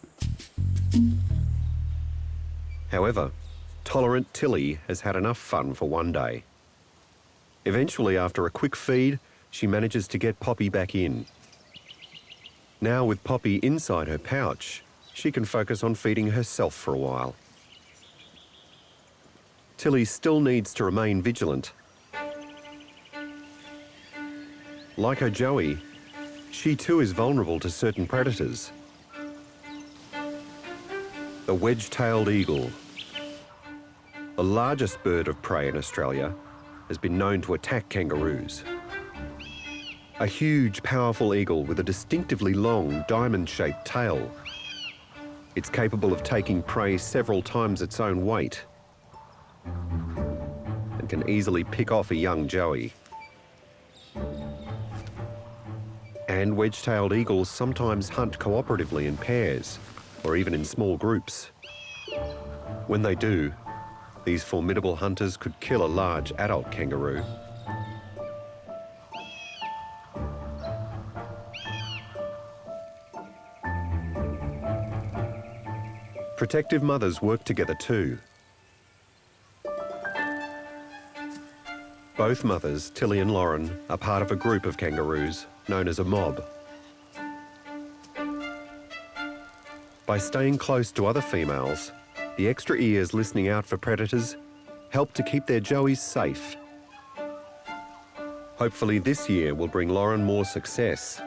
However, tolerant Tilly has had enough fun for one day. Eventually, after a quick feed, she manages to get Poppy back in. Now with Poppy inside her pouch, she can focus on feeding herself for a while. Tilly still needs to remain vigilant. Like her joey, she too is vulnerable to certain predators. The wedge-tailed eagle, the largest bird of prey in Australia, has been known to attack kangaroos. A huge, powerful eagle with a distinctively long, diamond-shaped tail. It's capable of taking prey several times its own weight and can easily pick off a young joey. And wedge-tailed eagles sometimes hunt cooperatively in pairs or even in small groups. When they do, these formidable hunters could kill a large adult kangaroo. Protective mothers work together too. Both mothers, Tilly and Lauren, are part of a group of kangaroos known as a mob. By staying close to other females, the extra ears listening out for predators help to keep their joeys safe. Hopefully this year will bring Lauren more success.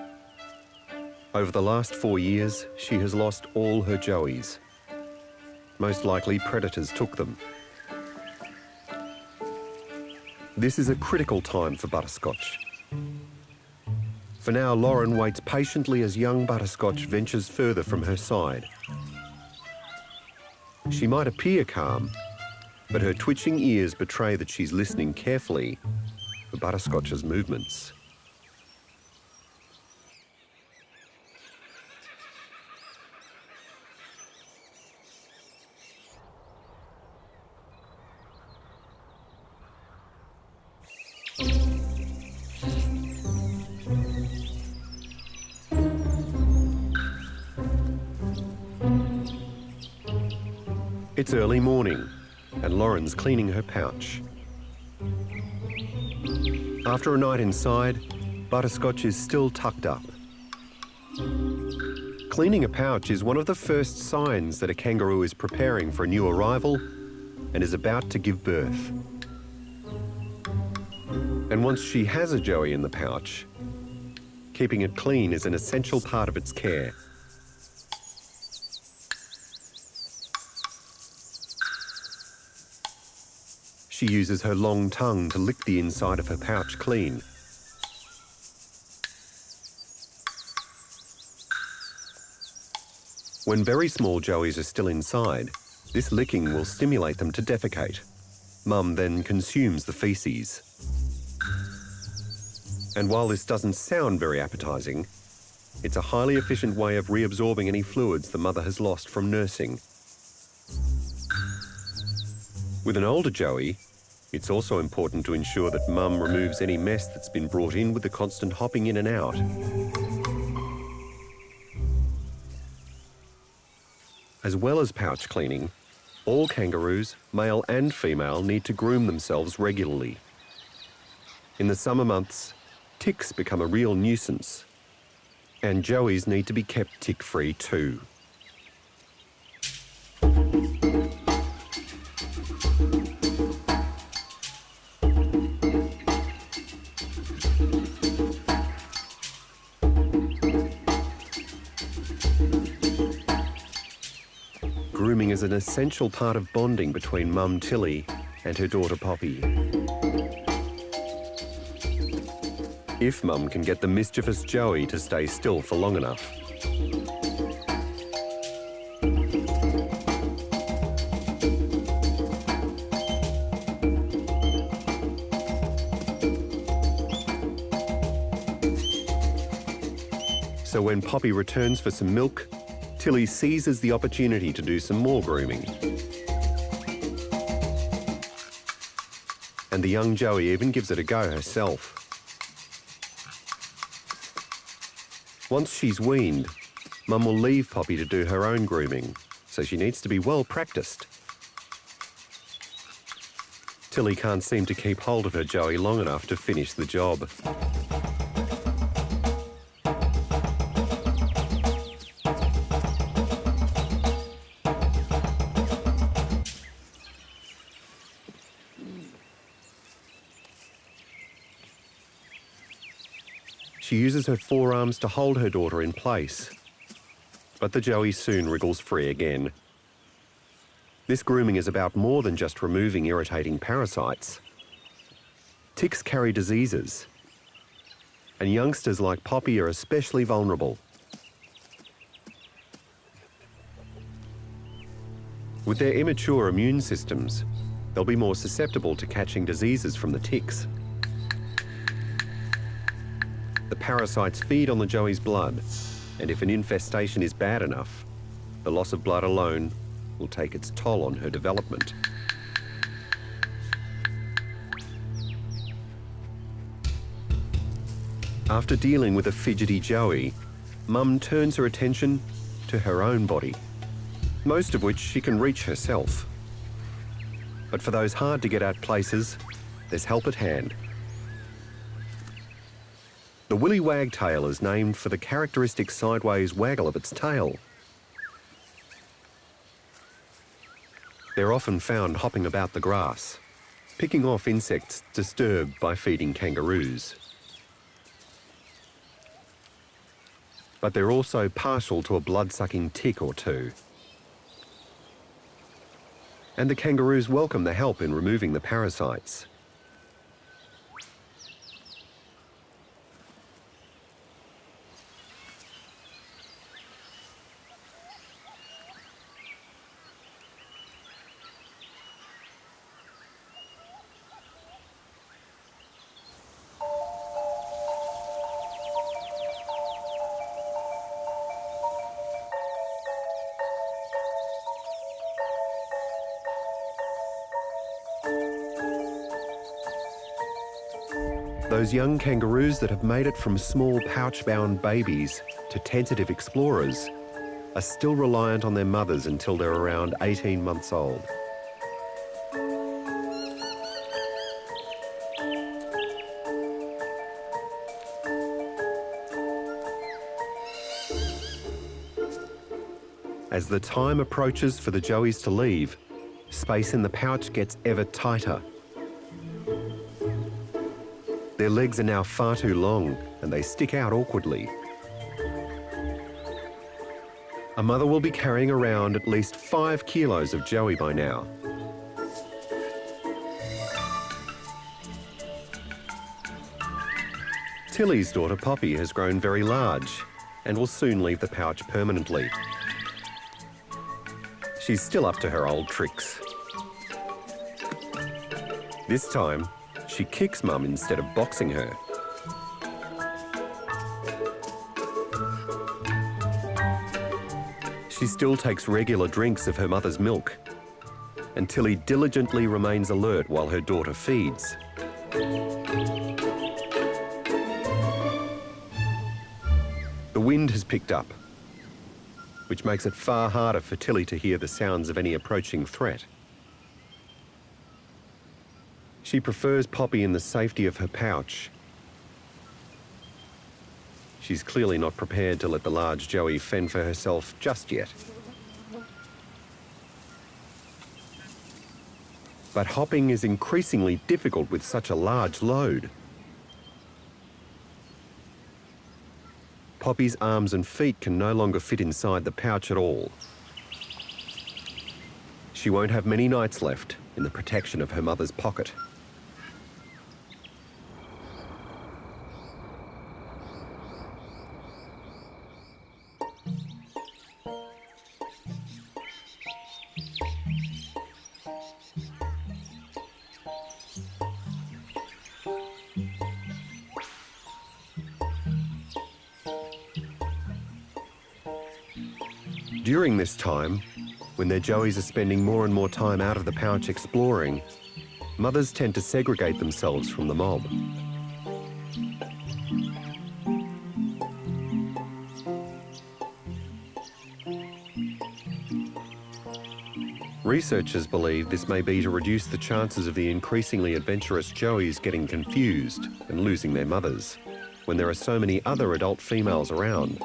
Over the last 4 years, she has lost all her joeys. Most likely predators took them. This is a critical time for butterscotch. For now, Lauren waits patiently as young butterscotch ventures further from her side. She might appear calm, but her twitching ears betray that she's listening carefully for butterscotch's movements. It's early morning, and Lauren's cleaning her pouch. After a night inside, Butterscotch is still tucked up. Cleaning a pouch is one of the first signs that a kangaroo is preparing for a new arrival and is about to give birth. And once she has a joey in the pouch, keeping it clean is an essential part of its care. She uses her long tongue to lick the inside of her pouch clean. When very small joeys are still inside, this licking will stimulate them to defecate. Mum then consumes the feces. And while this doesn't sound very appetising, it's a highly efficient way of reabsorbing any fluids the mother has lost from nursing. With an older joey, it's also important to ensure that mum removes any mess that's been brought in with the constant hopping in and out. As well as pouch cleaning, all kangaroos, male and female, need to groom themselves regularly. In the summer months, ticks become a real nuisance, and joeys need to be kept tick-free too. Grooming is an essential part of bonding between mum Tilly and her daughter Poppy. If mum can get the mischievous joey to stay still for long enough. So when Poppy returns for some milk, Tilly seizes the opportunity to do some more grooming. And the young joey even gives it a go herself. Once she's weaned, Mum will leave Poppy to do her own grooming, so she needs to be well practiced. Tilly can't seem to keep hold of her joey long enough to finish the job. She uses her forearms to hold her daughter in place, but the joey soon wriggles free again. This grooming is about more than just removing irritating parasites. Ticks carry diseases, and youngsters like Poppy are especially vulnerable. With their immature immune systems, they'll be more susceptible to catching diseases from the ticks. The parasites feed on the joey's blood, and if an infestation is bad enough, the loss of blood alone will take its toll on her development. After dealing with a fidgety joey, Mum turns her attention to her own body, most of which she can reach herself. But for those hard-to-get-at places, there's help at hand. The willy wagtail is named for the characteristic sideways waggle of its tail. They're often found hopping about the grass, picking off insects disturbed by feeding kangaroos. But they're also partial to a blood-sucking tick or two. And the kangaroos welcome the help in removing the parasites. Those young kangaroos that have made it from small pouch-bound babies to tentative explorers are still reliant on their mothers until they're around 18 months old. As the time approaches for the joeys to leave, space in the pouch gets ever tighter. Their legs are now far too long and they stick out awkwardly. A mother will be carrying around at least 5 kilos of joey by now. Tilly's daughter Poppy has grown very large and will soon leave the pouch permanently. She's still up to her old tricks. This time, she kicks Mum instead of boxing her. She still takes regular drinks of her mother's milk, and Tilly diligently remains alert while her daughter feeds. The wind has picked up, which makes it far harder for Tilly to hear the sounds of any approaching threat. She prefers Poppy in the safety of her pouch. She's clearly not prepared to let the large joey fend for herself just yet. But hopping is increasingly difficult with such a large load. Poppy's arms and feet can no longer fit inside the pouch at all. She won't have many nights left in the protection of her mother's pocket. During this time, when their joeys are spending more and more time out of the pouch exploring, mothers tend to segregate themselves from the mob. Researchers believe this may be to reduce the chances of the increasingly adventurous joeys getting confused and losing their mothers when there are so many other adult females around.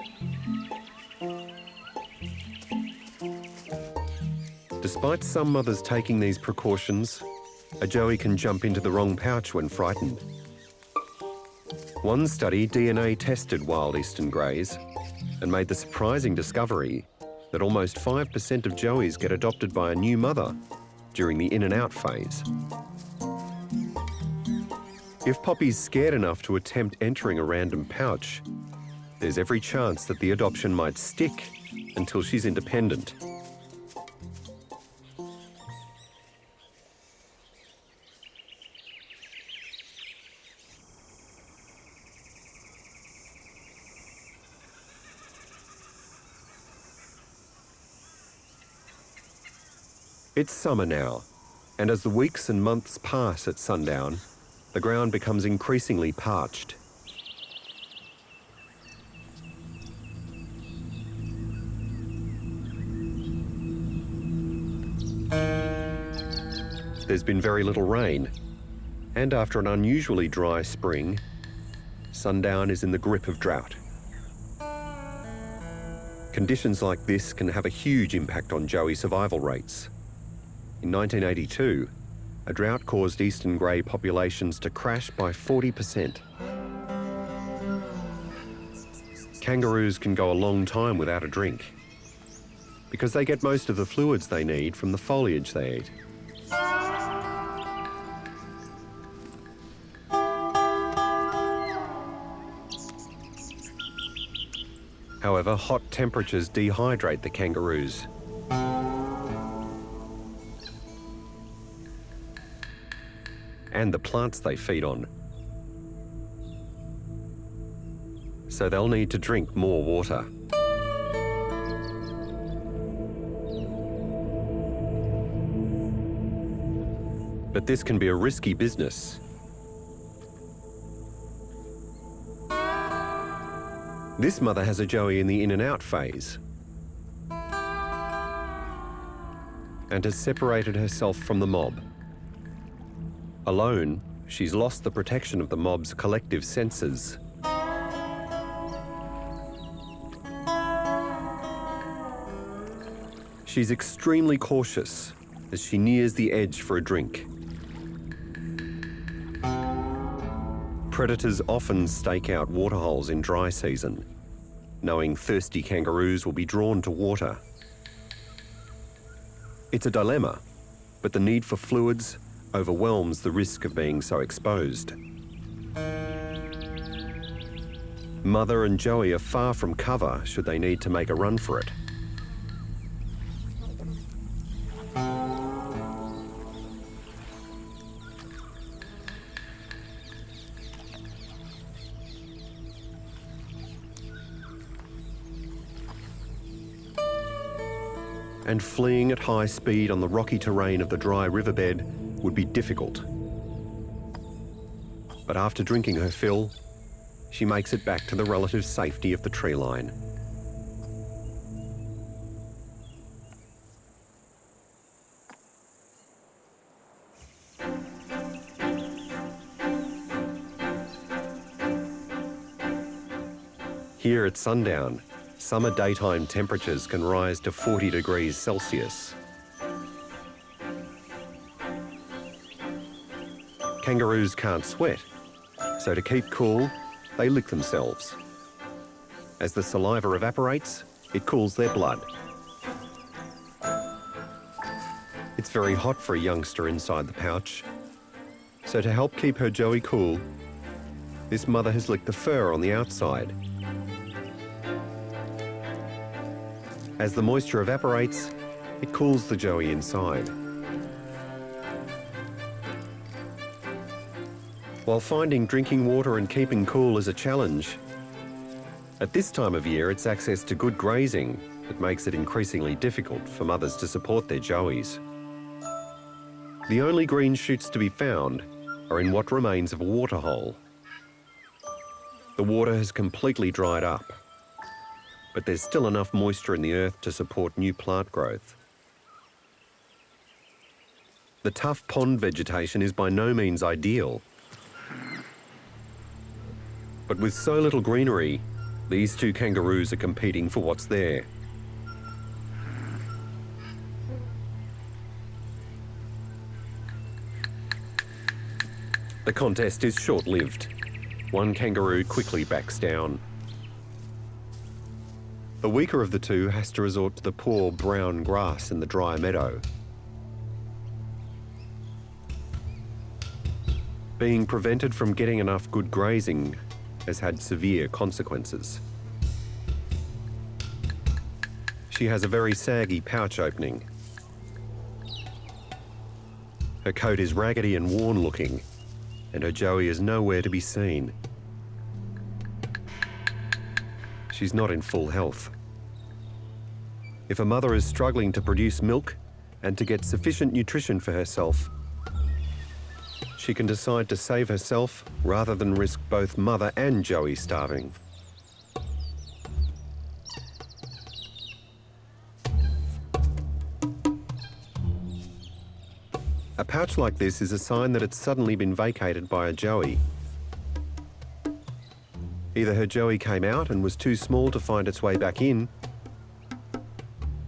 Despite some mothers taking these precautions, a joey can jump into the wrong pouch when frightened. One study DNA tested wild eastern greys and made the surprising discovery that almost 5% of joeys get adopted by a new mother during the in and out phase. If Poppy's scared enough to attempt entering a random pouch, there's every chance that the adoption might stick until she's independent. It's summer now, and as the weeks and months pass at sundown, the ground becomes increasingly parched. There's been very little rain, and after an unusually dry spring, sundown is in the grip of drought. Conditions like this can have a huge impact on joey survival rates. In 1982, a drought caused eastern grey populations to crash by 40%. Kangaroos can go a long time without a drink because they get most of the fluids they need from the foliage they eat. However, hot temperatures dehydrate the kangaroos. And the plants they feed on. So they'll need to drink more water. But this can be a risky business. This mother has a joey in the in and out phase and has separated herself from the mob. Alone, she's lost the protection of the mob's collective senses. She's extremely cautious as she nears the edge for a drink. Predators often stake out waterholes in dry season, knowing thirsty kangaroos will be drawn to water. It's a dilemma, but the need for fluids overwhelms the risk of being so exposed. Mother and joey are far from cover should they need to make a run for it. And fleeing at high speed on the rocky terrain of the dry riverbed would be difficult. But after drinking her fill, she makes it back to the relative safety of the tree line. Here at sundown, summer daytime temperatures can rise to 40 degrees Celsius. Kangaroos can't sweat, so to keep cool, they lick themselves. As the saliva evaporates, it cools their blood. It's very hot for a youngster inside the pouch, so to help keep her joey cool, this mother has licked the fur on the outside. As the moisture evaporates, it cools the joey inside. While finding drinking water and keeping cool is a challenge, at this time of year it's access to good grazing that makes it increasingly difficult for mothers to support their joeys. The only green shoots to be found are in what remains of a waterhole. The water has completely dried up, but there's still enough moisture in the earth to support new plant growth. The tough pond vegetation is by no means ideal. But with so little greenery, these two kangaroos are competing for what's there. The contest is short-lived. One kangaroo quickly backs down. The weaker of the two has to resort to the poor brown grass in the dry meadow. Being prevented from getting enough good grazing has had severe consequences. She has a very saggy pouch opening. Her coat is raggedy and worn looking, and her joey is nowhere to be seen. She's not in full health. If a mother is struggling to produce milk, and to get sufficient nutrition for herself. She can decide to save herself rather than risk both mother and Joey starving. A pouch like this is a sign that it's suddenly been vacated by a Joey. Either her Joey came out and was too small to find its way back in,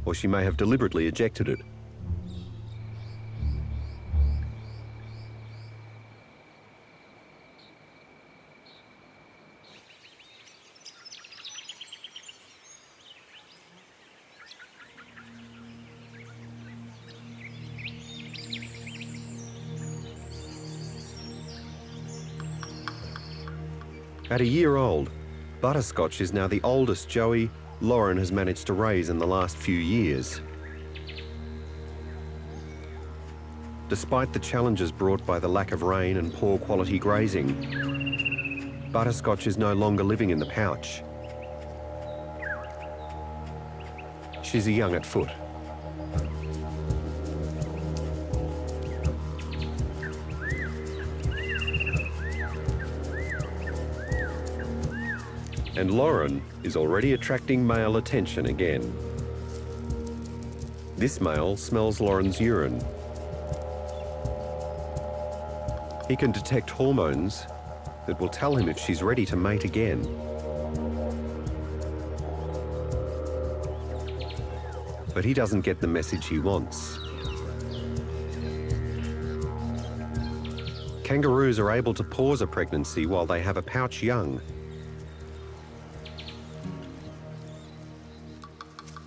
or she may have deliberately ejected it. At a year old, Butterscotch is now the oldest Joey Lauren has managed to raise in the last few years. Despite the challenges brought by the lack of rain and poor quality grazing, Butterscotch is no longer living in the pouch. She's a young at foot. And Lauren is already attracting male attention again. This male smells Lauren's urine. He can detect hormones that will tell him if she's ready to mate again. But he doesn't get the message he wants. Kangaroos are able to pause a pregnancy while they have a pouch young.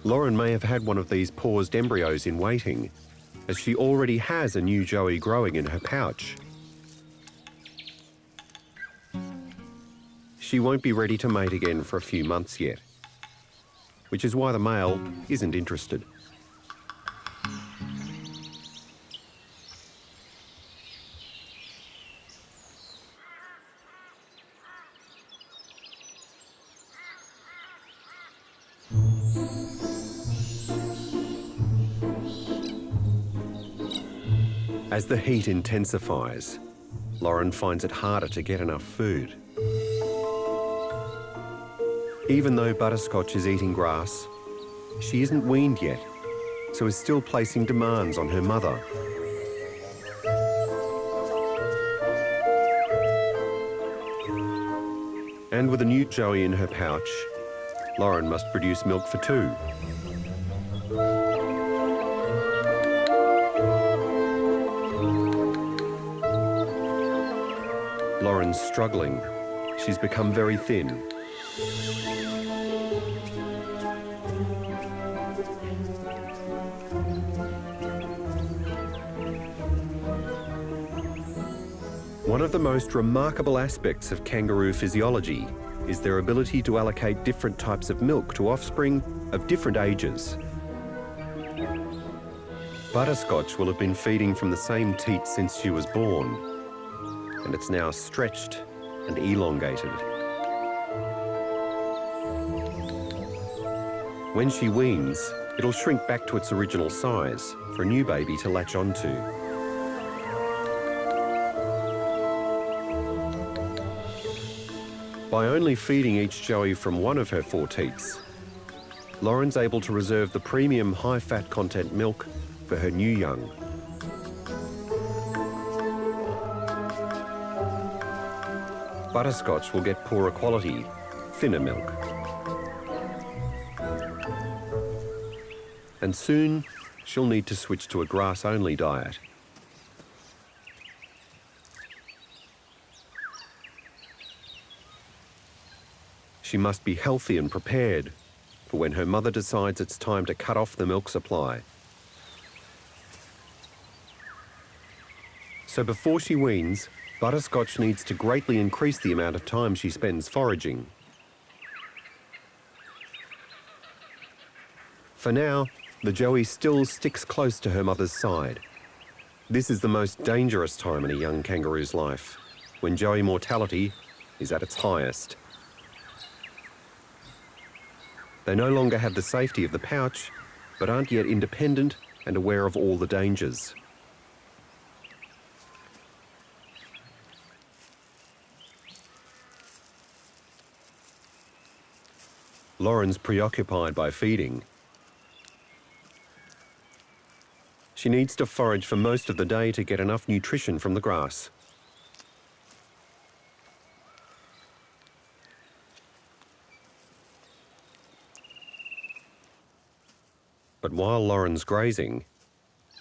Lauren may have had one of these paused embryos in waiting, as she already has a new Joey growing in her pouch. She won't be ready to mate again for a few months yet, which is why the male isn't interested. As the heat intensifies, Lauren finds it harder to get enough food. Even though Butterscotch is eating grass, she isn't weaned yet, so is still placing demands on her mother. And with a new Joey in her pouch, Lauren must produce milk for two. Lauren's struggling. She's become very thin. One of the most remarkable aspects of kangaroo physiology is their ability to allocate different types of milk to offspring of different ages. Butterscotch will have been feeding from the same teat since she was born, and it's now stretched and elongated. When she weans, it'll shrink back to its original size for a new baby to latch onto. By only feeding each Joey from one of her 4 teats, Lauren's able to reserve the premium high-fat content milk for her new young. Butterscotch will get poorer quality, thinner milk. And soon, she'll need to switch to a grass-only diet. She must be healthy and prepared for when her mother decides it's time to cut off the milk supply. So before she weans, Butterscotch needs to greatly increase the amount of time she spends foraging. For now, the Joey still sticks close to her mother's side. This is the most dangerous time in a young kangaroo's life, when Joey mortality is at its highest. They no longer have the safety of the pouch, but aren't yet independent and aware of all the dangers. Lauren's preoccupied by feeding. She needs to forage for most of the day to get enough nutrition from the grass. But while Lauren's grazing,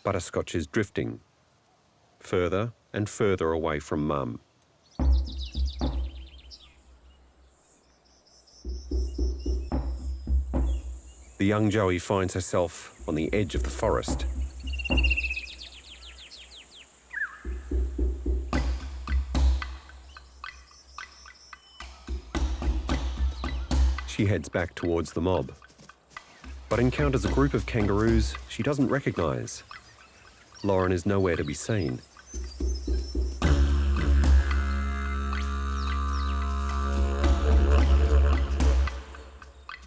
Butterscotch is drifting, further and further away from Mum. The young Joey finds herself on the edge of the forest. She heads back towards the mob, but encounters a group of kangaroos she doesn't recognise. Lauren is nowhere to be seen.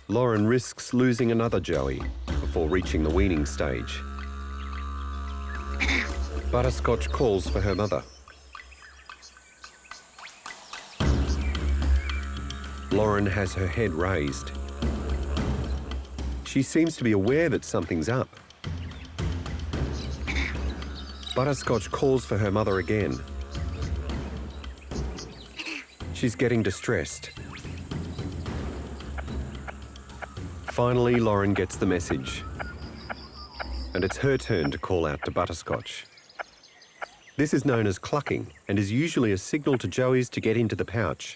Lauren risks losing another Joey before reaching the weaning stage. Butterscotch calls for her mother. Lauren has her head raised. She seems to be aware that something's up. Butterscotch calls for her mother again. She's getting distressed. Finally, Lauren gets the message, and it's her turn to call out to Butterscotch. This is known as clucking and is usually a signal to Joeys to get into the pouch.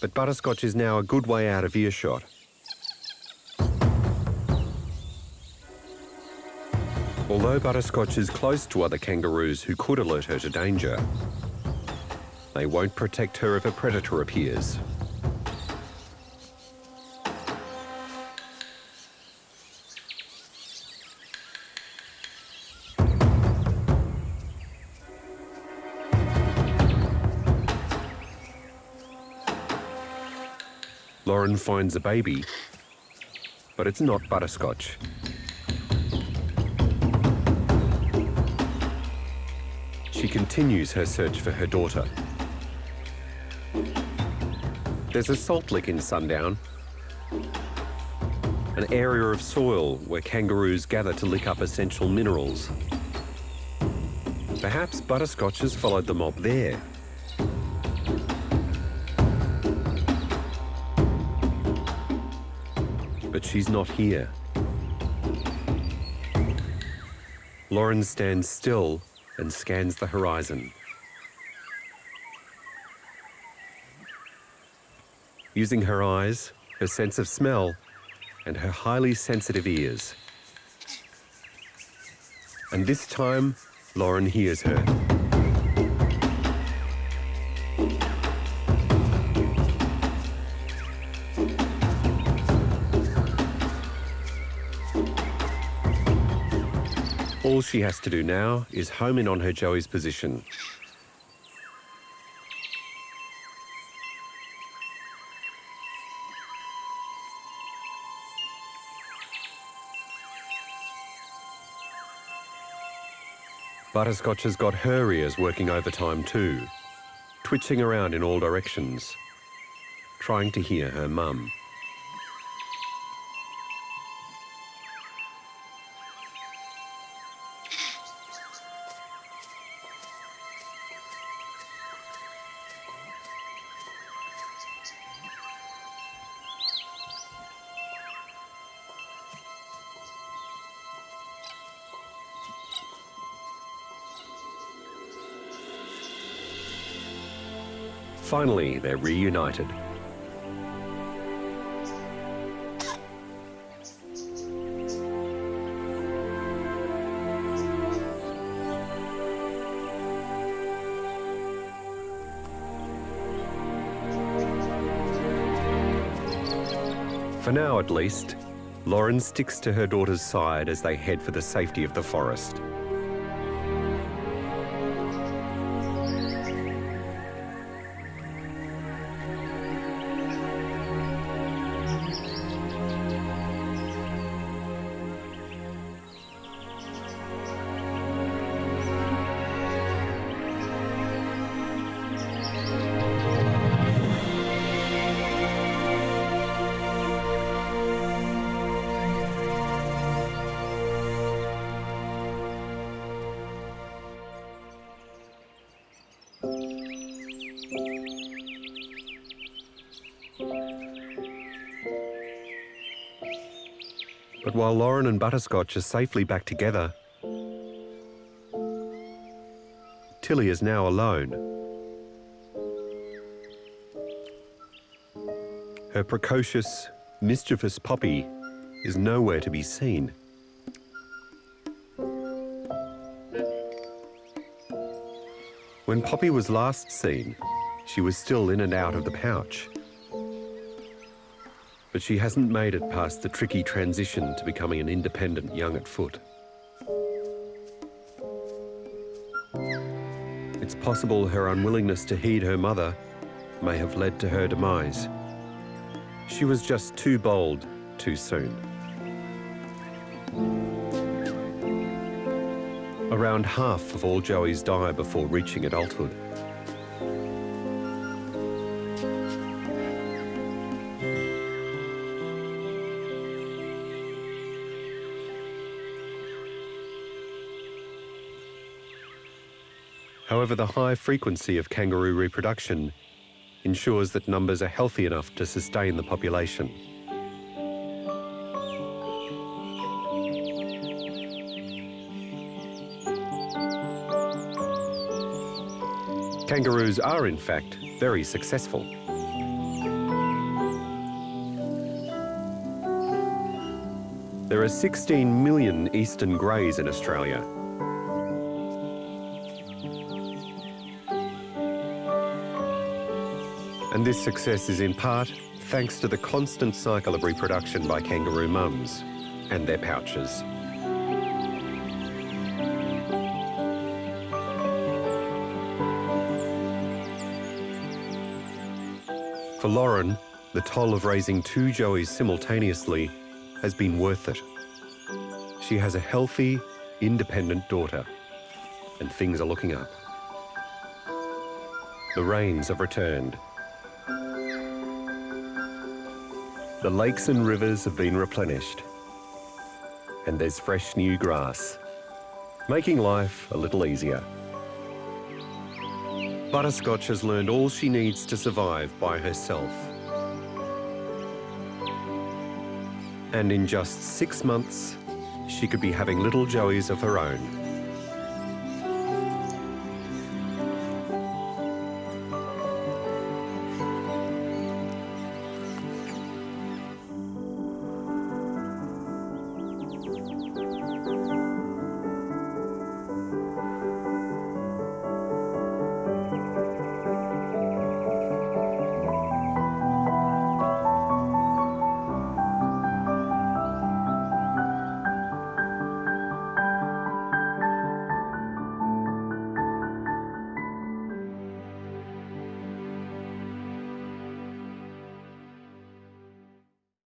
But Butterscotch is now a good way out of earshot. Although Butterscotch is close to other kangaroos who could alert her to danger, they won't protect her if a predator appears. Lauren finds a baby, but it's not Butterscotch. She continues her search for her daughter. There's a salt lick in Sundown, an area of soil where kangaroos gather to lick up essential minerals. Perhaps Butterscotch has followed the mob there. But she's not here. Lauren stands still and scans the horizon. Using her eyes, her sense of smell, and her highly sensitive ears. And this time, Lauren hears her. All she has to do now is home in on her Joey's position. Butterscotch has got her ears working overtime too, twitching around in all directions, trying to hear her mum. Finally, they're reunited. For now, at least, Lauren sticks to her daughter's side as they head for the safety of the forest. But while Lauren and Butterscotch are safely back together, Tilly is now alone. Her precocious, mischievous Poppy is nowhere to be seen. When Poppy was last seen, she was still in and out of the pouch. But she hasn't made it past the tricky transition to becoming an independent young at foot. It's possible her unwillingness to heed her mother may have led to her demise. She was just too bold too soon. Around half of all joeys die before reaching adulthood. However, the high frequency of kangaroo reproduction ensures that numbers are healthy enough to sustain the population. Kangaroos are, in fact, very successful. There are 16 million eastern greys in Australia. And this success is in part thanks to the constant cycle of reproduction by kangaroo mums and their pouches. For Lauren, the toll of raising 2 joeys simultaneously has been worth it. She has a healthy, independent daughter, and things are looking up. The rains have returned. The lakes and rivers have been replenished, and there's fresh new grass, making life a little easier. Butterscotch has learned all she needs to survive by herself. And in just 6 months, she could be having little joeys of her own.